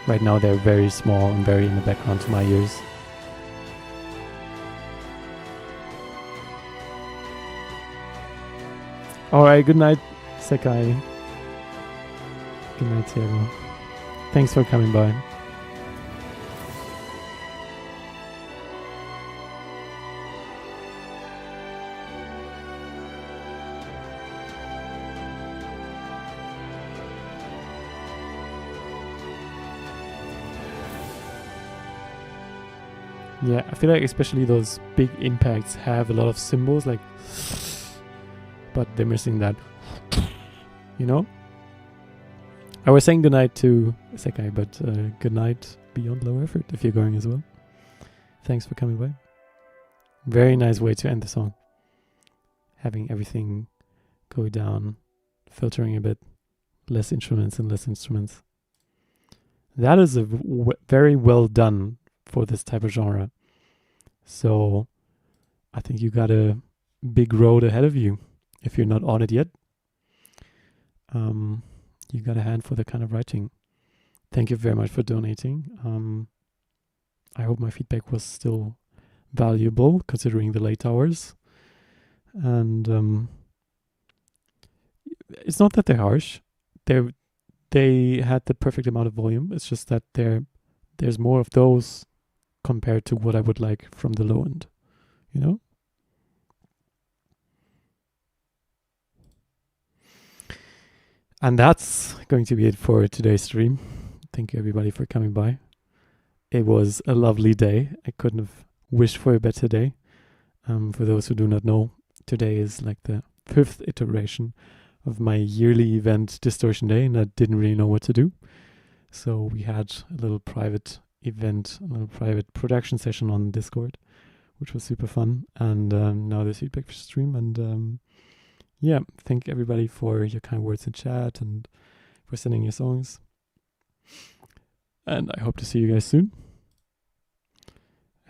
Right now they're very small and very in the background to my ears. Alright, good night, Sekai. Good night, Thiago. Thanks for coming by. Yeah, I feel like especially those big impacts have a lot of symbols, like, but they're missing that, you know? I was saying goodnight to Sekai, but goodnight beyond low effort if you're going as well. Thanks for coming by. Very nice way to end the song. Having everything go down, filtering a bit, less instruments and less instruments. That is very well done for this type of genre. So I think you got a big road ahead of you if you're not on it yet. You got a hand for that kind of writing. Thank you very much for donating. I hope my feedback was still valuable considering the late hours. And it's not that they're harsh. They had the perfect amount of volume. It's just that there's more of those compared to what I would like from the low end, you know? And that's going to be it for today's stream. Thank you everybody for coming by. It was a lovely day. I couldn't have wished for a better day. For those who do not know, today is like the 5th iteration of my yearly event, Distortion Day, and I didn't really know what to do. So we had a little private event, a little private production session on Discord, which was super fun. And now this feedback stream. And yeah, thank everybody for your kind words in chat and for sending your songs. And I hope to see you guys soon.